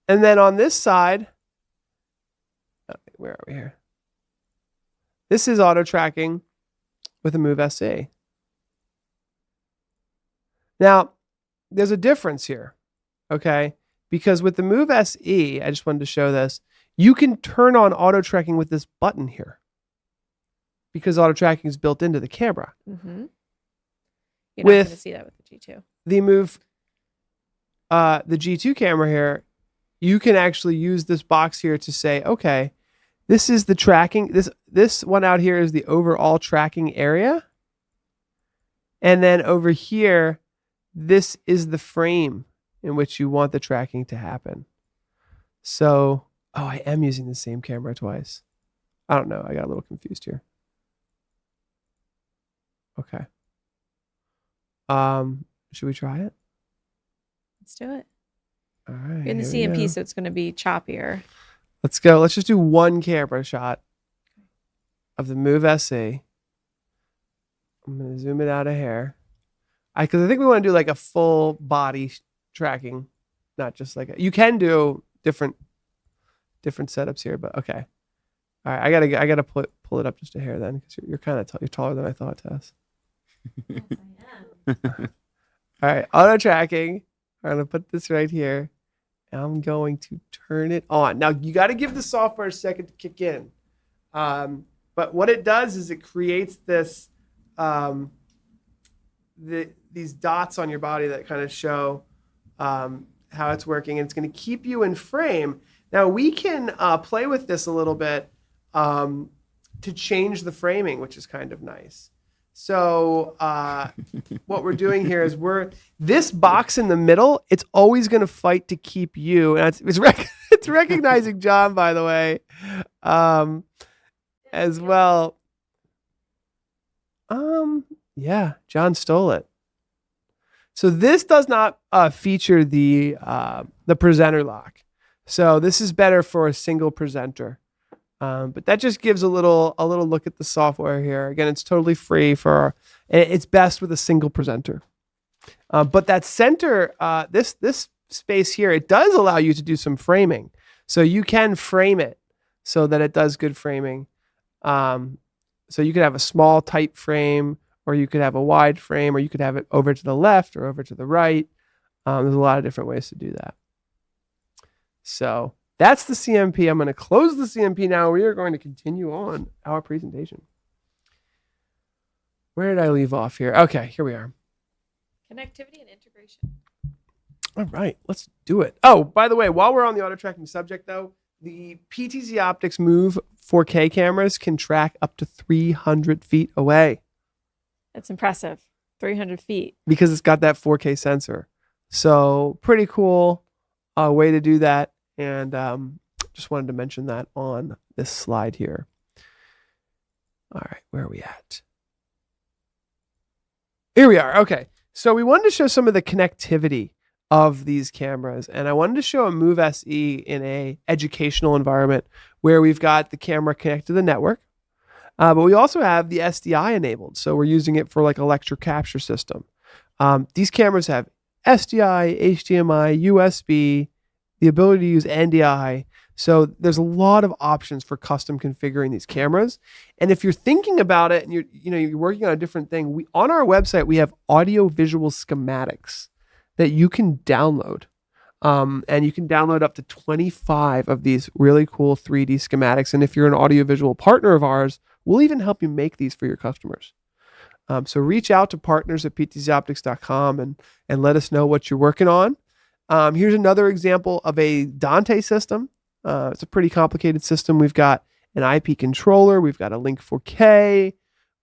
And then on this side, where are we here? This is auto tracking with a Move SE. Now, there's a difference here, okay? Because with the Move SE, I just wanted to show this, you can turn on auto tracking with this button here because auto tracking is built into the camera. Mm-hmm. You're not With- going to see that with the G2. The Move, the G2 camera here, you can actually use this box here to say, okay, this is the tracking. This one out here is the overall tracking area. And then over here, this is the frame in which you want the tracking to happen. So, oh, I am using the same camera twice. I don't know. I got a little confused here. Okay. Should we try it? Let's do it. All right. You're in the here we CMP, go. so it's going to be choppier. Let's go. Let's just do one camera shot of the Move SE. I'm going to zoom it out a hair. Because I think we want to do like a full body tracking, not just like you can do different setups here, but okay. All right, I gotta pull it up just a hair then because you're kind of you're taller than I thought, Tess. Yes, I am. All right, auto tracking. I'm gonna put this right here. And I'm going to turn it on. Now you got to give the software a second to kick in. But what it does is it creates this these dots on your body that kind of show how it's working, and it's going to keep you in frame. Now we can play with this a little bit to change the framing, which is kind of nice. So what we're doing here is this box in the middle, it's always going to fight to keep you. And it's recognizing John, by the way, as well. Yeah, John stole it. So this does not feature the presenter lock. So this is better for a single presenter. But that just gives a little look at the software here. Again, it's totally free it's best with a single presenter. But that center, this space here, it does allow you to do some framing. So you can frame it so that it does good framing. So you could have a small tight frame, or you could have a wide frame, or you could have it over to the left or over to the right. There's a lot of different ways to do that. So that's the CMP. I'm going to close the CMP now. We are going to continue on our presentation. Where did I leave off here? Okay, here we are. Connectivity and integration. All right, let's do it. Oh, by the way, while we're on the auto tracking subject, though, the PTZOptics Move 4K cameras can track up to 300 feet away That's impressive. 300 feet. because it's got that 4K sensor. So pretty cool way to do that. And just wanted to mention that on this slide here. All right, where are we at? Here we are. Okay, so we wanted to show some of the connectivity of these cameras, and I wanted to show a Move SE in a educational environment where we've got the camera connected to the network, But we also have the SDI enabled. So we're using it for like a lecture capture system. These cameras have SDI, HDMI, USB, the ability to use NDI. So there's a lot of options for custom configuring these cameras. And if you're thinking about it and you're working on a different thing, on our website, we have audio visual schematics that you can download. And you can download up to 25 of these really cool 3D schematics. And if you're an audiovisual partner of ours, we'll even help you make these for your customers. So reach out to partners@PTZOptics.com and let us know what you're working on. Here's another example of a Dante system. It's a pretty complicated system. We've got an IP controller. We've got a Link 4K.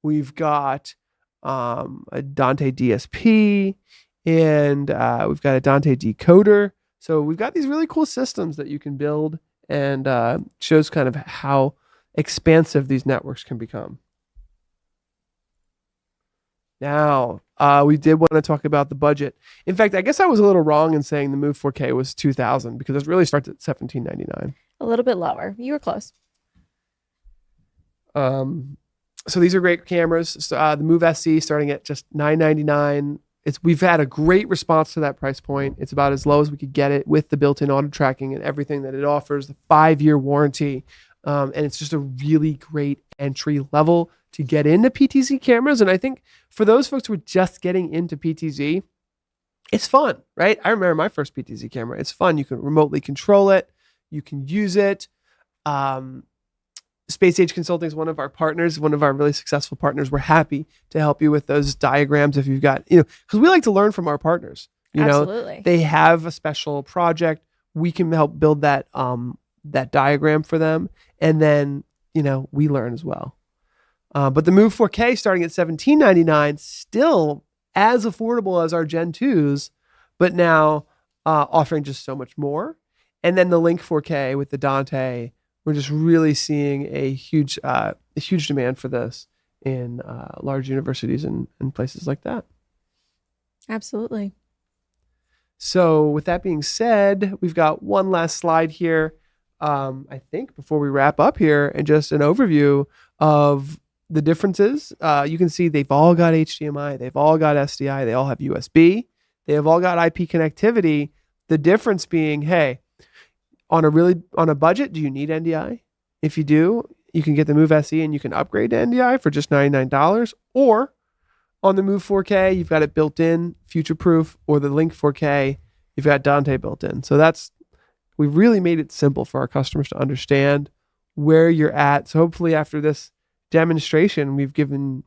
We've got a Dante DSP. And we've got a Dante decoder. So we've got these really cool systems that you can build, and shows kind of how expansive these networks can become. Now, we did want to talk about the budget. In fact, I guess I was a little wrong in saying the Move 4K was $2,000 because it really starts at $1,799. A little bit lower. You were close. So these are great cameras. So, the Move SC starting at just $999. We've had a great response to that price point. It's about as low as we could get it with the built-in auto tracking and everything that it offers, the 5-year warranty. And it's just a really great entry level to get into PTZ cameras. And I think for those folks who are just getting into PTZ, it's fun, right? I remember my first PTZ camera. It's fun. You can remotely control it. You can use it. Space Age Consulting is one of our partners, one of our really successful partners. We're happy to help you with those diagrams if you've got, because we like to learn from our partners. Absolutely. They have a special project. We can help build that diagram for them. And then, we learn as well. But the Move 4K starting at $1,799, still as affordable as our Gen 2s, but now offering just so much more. And then the Link 4K with the Dante, we're just really seeing a huge demand for this in large universities and places like that. Absolutely. So with that being said, we've got one last slide here. I think before we wrap up here, and just an overview of the differences. You can see they've all got HDMI, they've all got SDI, they all have USB, they have all got IP connectivity. The difference being, hey, on a budget, do you need NDI? If you do, you can get the Move SE and you can upgrade to NDI for just $99. Or on the Move 4K, you've got it built in, future-proof, or the Link 4K, you've got Dante built in. So we've really made it simple for our customers to understand where you're at. So hopefully after this demonstration, we've given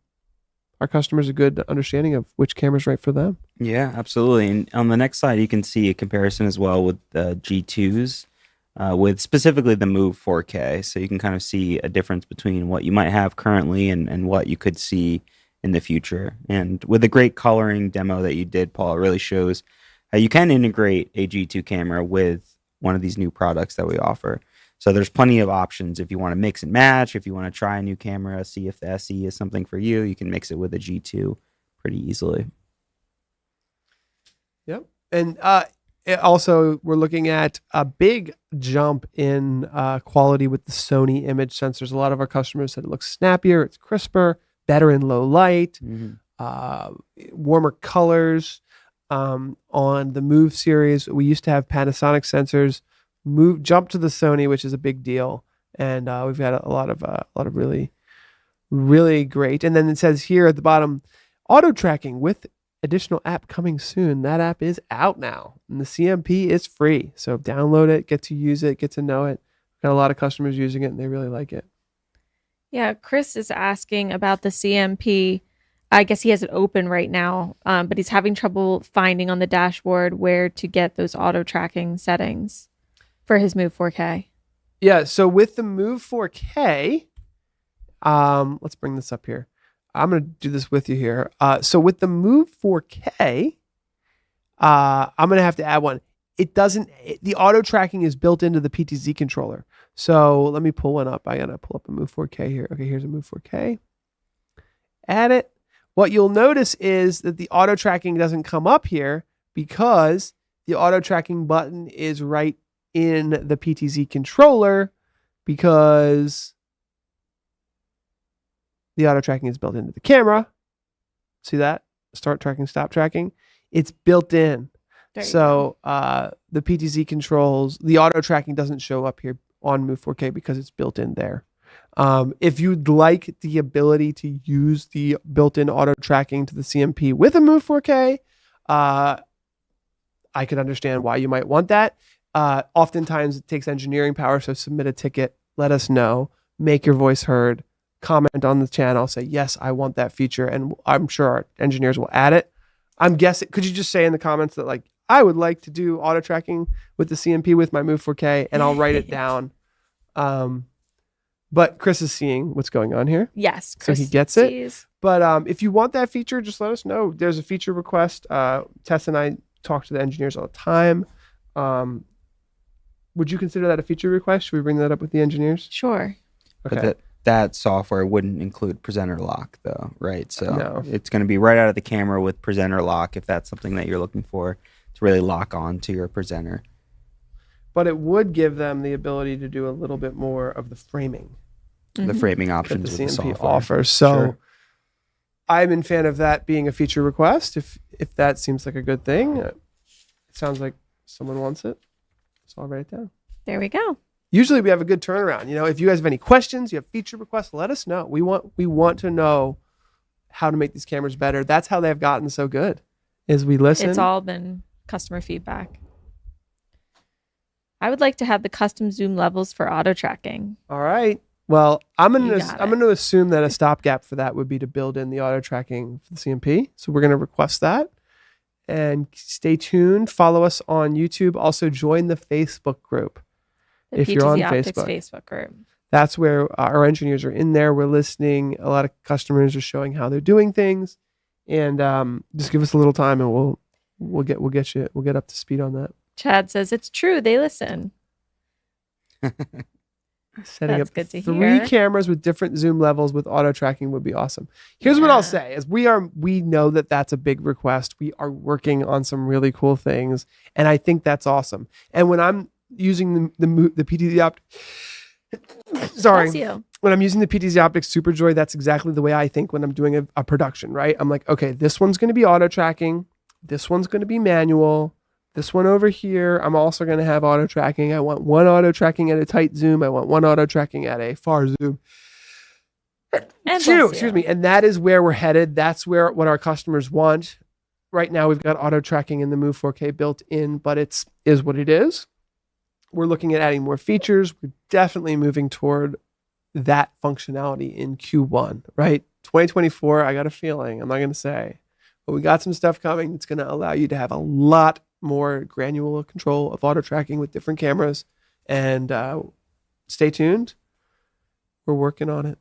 our customers a good understanding of which camera's right for them. Yeah, absolutely. And on the next slide, you can see a comparison as well with the G2s, with specifically the Move 4K. So you can kind of see a difference between what you might have currently and what you could see in the future. And with the great coloring demo that you did, Paul, it really shows how you can integrate a G2 camera with one of these new products that we offer. So there's plenty of options. If you want to mix and match, if you want to try a new camera, see if the SE is something for you, you can mix it with a G2 pretty easily. Yep. And also, we're looking at a big jump in quality with the Sony image sensors. A lot of our customers said it looks snappier, it's crisper, better in low light, warmer colors. On the Move series, we used to have Panasonic sensors. Jump to the Sony, which is a big deal, and we've got a lot of really, really great. And then it says here at the bottom, auto tracking with additional app coming soon. That app is out now, and the CMP is free. So download it, get to use it, get to know it. Got a lot of customers using it, and they really like it. Yeah, Chris is asking about the CMP. I guess he has it open right now, but he's having trouble finding on the dashboard where to get those auto tracking settings for his Move 4K. Yeah, so with the Move 4K, let's bring this up here. I'm going to do this with you here. So with the Move 4K, I'm going to have to add one. The auto tracking is built into the PTZ controller. So let me pull one up. I got to pull up a Move 4K here. Okay, here's a Move 4K. Add it. What you'll notice is that the auto tracking doesn't come up here because the auto tracking button is right in the PTZ controller, because The auto tracking is built into the camera. See that? Start tracking, stop tracking. It's built in. There you So the PTZ controls, the auto tracking doesn't show up here on Move 4K because it's built in there. If you'd like the ability to use the built-in auto tracking to the CMP with a Move 4K, I could understand why you might want that. Oftentimes it takes engineering power, so submit a ticket, let us know, make your voice heard, comment on the channel, say, yes, I want that feature, and I'm sure our engineers will add it. I'm guessing, could you just say in the comments that like, I would like to do auto tracking with the CMP with my Move 4K, and I'll write it down. But Chris is seeing what's going on here. Yes, So Chris he gets it. sees. But if you want that feature, just let us know. There's a feature request. Tess and I talk to the engineers all the time. Would you consider that a feature request? Should we bring that up with the engineers? Sure. Okay. But that software wouldn't include presenter lock, though, right? So No. it's going to be right out of the camera with presenter lock if that's something that you're looking for to really lock on to your presenter. But it would give them the ability to do a little bit more of the framing The framing that options the with the CMP software. offers. So Sure. I'm in fan of that being a feature request. If that seems like a good thing, it sounds like someone wants it. So I'll write it down. There we go. Usually we have a good turnaround. You know, if you guys have any questions, you have feature requests, let us know. We want to know how to make these cameras better. That's how they've gotten so good. Is we listen. It's all been customer feedback. I would like to have the custom zoom levels for auto tracking. All right. Well, I'm You gonna got I'm it. gonna assume that a stopgap for that would be to build in the auto tracking for the CMP. So we're gonna request that. And stay tuned. Follow us on YouTube. Also join the Facebook group. The If you're on PTZOptics Facebook. Facebook group. That's where our engineers are in there. We're listening. A lot of customers are showing how they're doing things, and just give us a little time, and we'll get up to speed on that. Chad says it's true. They listen. Setting That's up good to 3 hear. cameras with different zoom levels with auto tracking would be awesome. Here's what Yeah. I'll say: is we know that that's a big request. We are working on some really cool things, and I think that's awesome. And when I'm using the PTZOptics, sorry. Bless you. When I'm using the PTZOptics SuperJoy, that's exactly the way I think when I'm doing a production, right? I'm like, okay, this one's going to be auto tracking. This one's going to be manual. This one over here, I'm also going to have auto tracking. I want one auto tracking at a tight zoom. I want one auto tracking at a far zoom. And bless Excuse you. me. And that is where we're headed. That's what our customers want. Right now, we've got auto tracking in the Move 4K built in, but it is what it is. We're looking at adding more features. We're definitely moving toward that functionality in Q1, right? 2024, I got a feeling, I'm not going to say, but we got some stuff coming that's going to allow you to have a lot more granular control of auto tracking with different cameras. And stay tuned. We're working on it.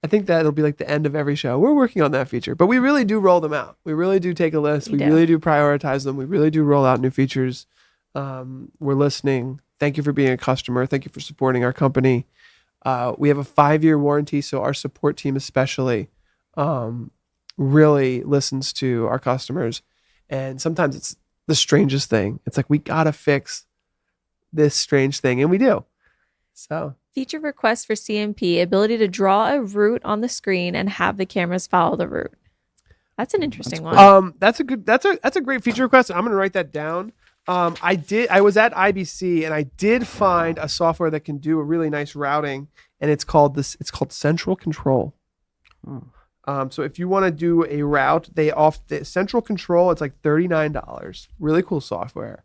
I think that'll be like the end of every show. We're working on that feature, but we really do roll them out. We really do take a list. We We do. really do prioritize them. We really do roll out new features. We're listening. Thank you for being a customer. Thank you for supporting our company. We have a 5-year warranty, so our support team especially really listens to our customers. And sometimes it's the strangest thing. It's like, we got to fix this strange thing, and we do. So Feature request for CMP, ability to draw a route on the screen and have the cameras follow the route. That's an interesting one. that's a great feature request. I'm going to write that down. I was at IBC and I did find a software that can do a really nice routing, and it's called Central Control. So if you want to do a route, the Central Control, it's like $39. Really cool software.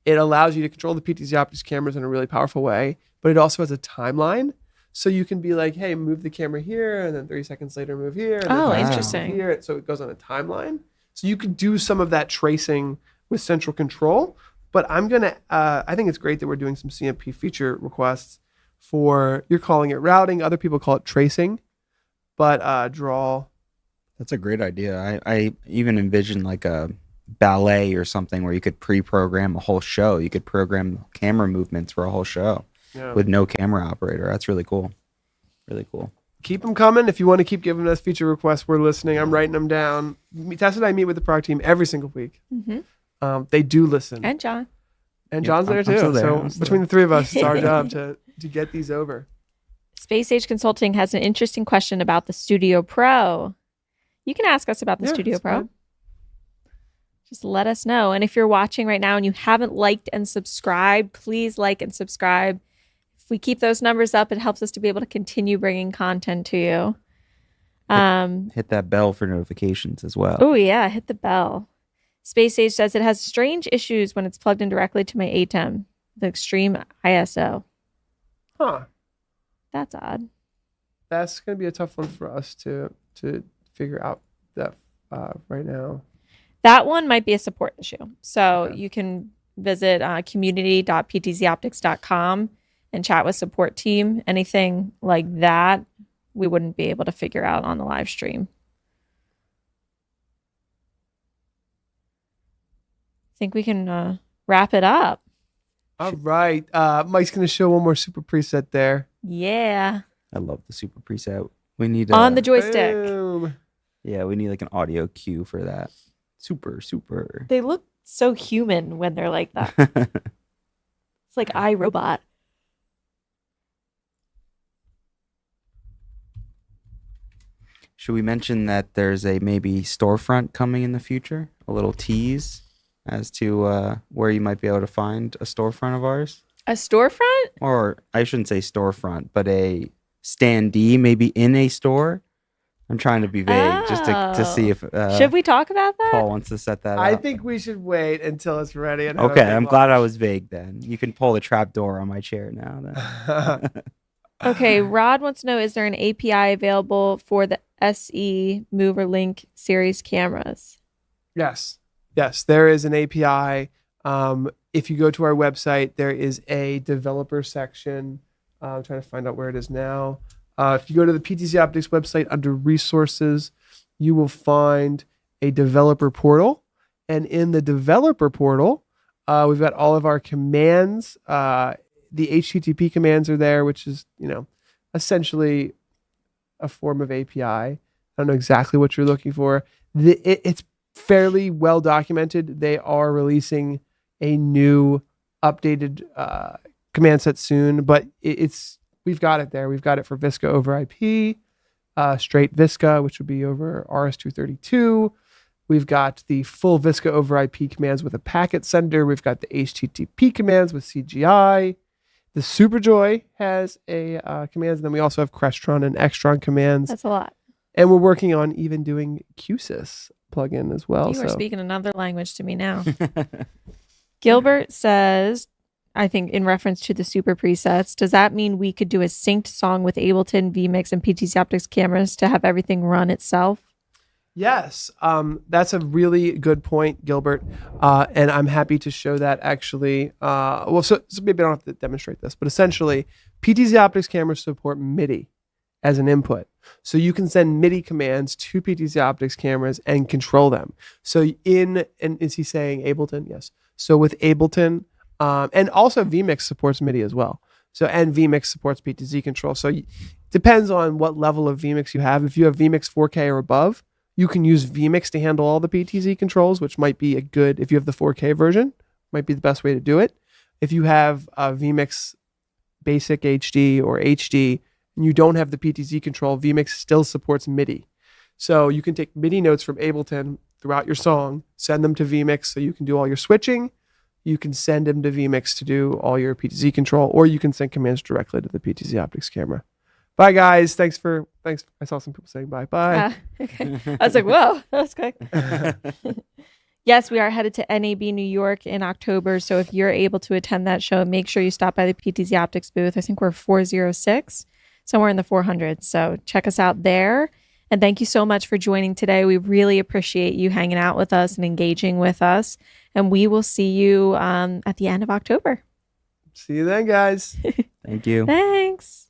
It allows you to control the PTZOptics cameras in a really powerful way, but it also has a timeline. So you can be like, hey, move the camera here, and then 30 seconds later move here. And then Oh, 30 seconds interesting. Here. So it goes on a timeline. So you could do some of that tracing with Central Control. But I think it's great that we're doing some CMP feature requests for, you're calling it routing, other people call it tracing, but draw. That's a great idea. I even envisioned like a ballet or something where you could pre-program a whole show. You could program camera movements for a whole show with no camera operator. That's really cool. Really cool. Keep them coming. If you want to keep giving us feature requests, we're listening. I'm writing them down. Tess and I meet with the product team every single week. Mm-hmm. They do listen. And John. And Yep, John's there I'm too. still there. So I'm still between the three of us, it's our job to get these over. Space Age Consulting has an interesting question about the Studio Pro. You can ask us about the Studio it's Pro. fine. Just let us know. And if you're watching right now and you haven't liked and subscribed, please like and subscribe. If we keep those numbers up, it helps us to be able to continue bringing content to you. Hit that bell for notifications as well. Oh, yeah. Hit the bell. Space Age says it has strange issues when it's plugged in directly to my ATEM, the extreme ISO. Huh. That's odd. That's going to be a tough one for us to figure out that right now. That one might be a support issue. So Okay. you can visit community.ptzoptics.com and chat with support team. Anything like that, we wouldn't be able to figure out on the live stream. I think we can wrap it up. All right. Mike's going to show one more super preset there. Yeah. I love the super preset. We need On the joystick. Boom. yeah, we need like an audio cue for that. Super. They look so human when they're like that. It's like iRobot. Should we mention that there's a maybe storefront coming in the future? A little tease as to where you might be able to find a storefront of ours? A storefront? Or I shouldn't say storefront, but a standee maybe in a store. I'm trying to be vague just to see if Should we talk about that? Paul wants to set that I up. think we should wait until it's ready. And have a Okay, big I'm glad I launch. was vague then. You can pull the trap door on my chair now. Then. Okay, Rod wants to know, is there an API available for the SE Mover Link series cameras? Yes, there is an API. If you go to our website, there is a developer section. I'm trying to find out where it is now. If you go to the PTZOptics website under resources, you will find a developer portal. And in the developer portal, we've got all of our commands. The HTTP commands are there, which is, essentially a form of API. I don't know exactly what you're looking for. It's fairly well documented. They are releasing a new updated command set soon, but we've got it there. We've got it for Visca over IP, straight Visca, which would be over RS-232. We've got the full Visca over IP commands with a packet sender. We've got the HTTP commands with CGI. The SuperJoy has a commands, and then we also have Crestron and Extron commands. That's a lot. And we're working on even doing QSys plugin as well. You are speaking another language to me now. Gilbert says, I think in reference to the super presets, does that mean we could do a synced song with Ableton, vMix, and PTZOptics cameras to have everything run itself? Yes, that's a really good point, Gilbert. And I'm happy to show that actually. So maybe I don't have to demonstrate this, but essentially, PTZOptics cameras support MIDI as an input. So you can send MIDI commands to PTZOptics cameras and control them. So and is he saying Ableton? Yes. So with Ableton, and also vMix supports MIDI as well. So, and vMix supports PTZ control. So depends on what level of vMix you have. If you have vMix 4K or above, you can use vMix to handle all the PTZ controls, which might be if you have the 4K version, might be the best way to do it. If you have vMix Basic HD or HD, and you don't have the PTZ control, vMix still supports MIDI. So you can take MIDI notes from Ableton throughout your song, send them to vMix so you can do all your switching. You can send them to vMix to do all your PTZ control, or you can send commands directly to the PTZOptics camera. Bye, guys. Thanks. I saw some people saying bye. Bye. Okay. I was like, whoa, that was quick. Yes, we are headed to NAB New York in October. So if you're able to attend that show, make sure you stop by the PTZOptics booth. I think we're 406, somewhere in the 400s. So check us out there. And thank you so much for joining today. We really appreciate you hanging out with us and engaging with us. And we will see you at the end of October. See you then, guys. Thank you. Thanks.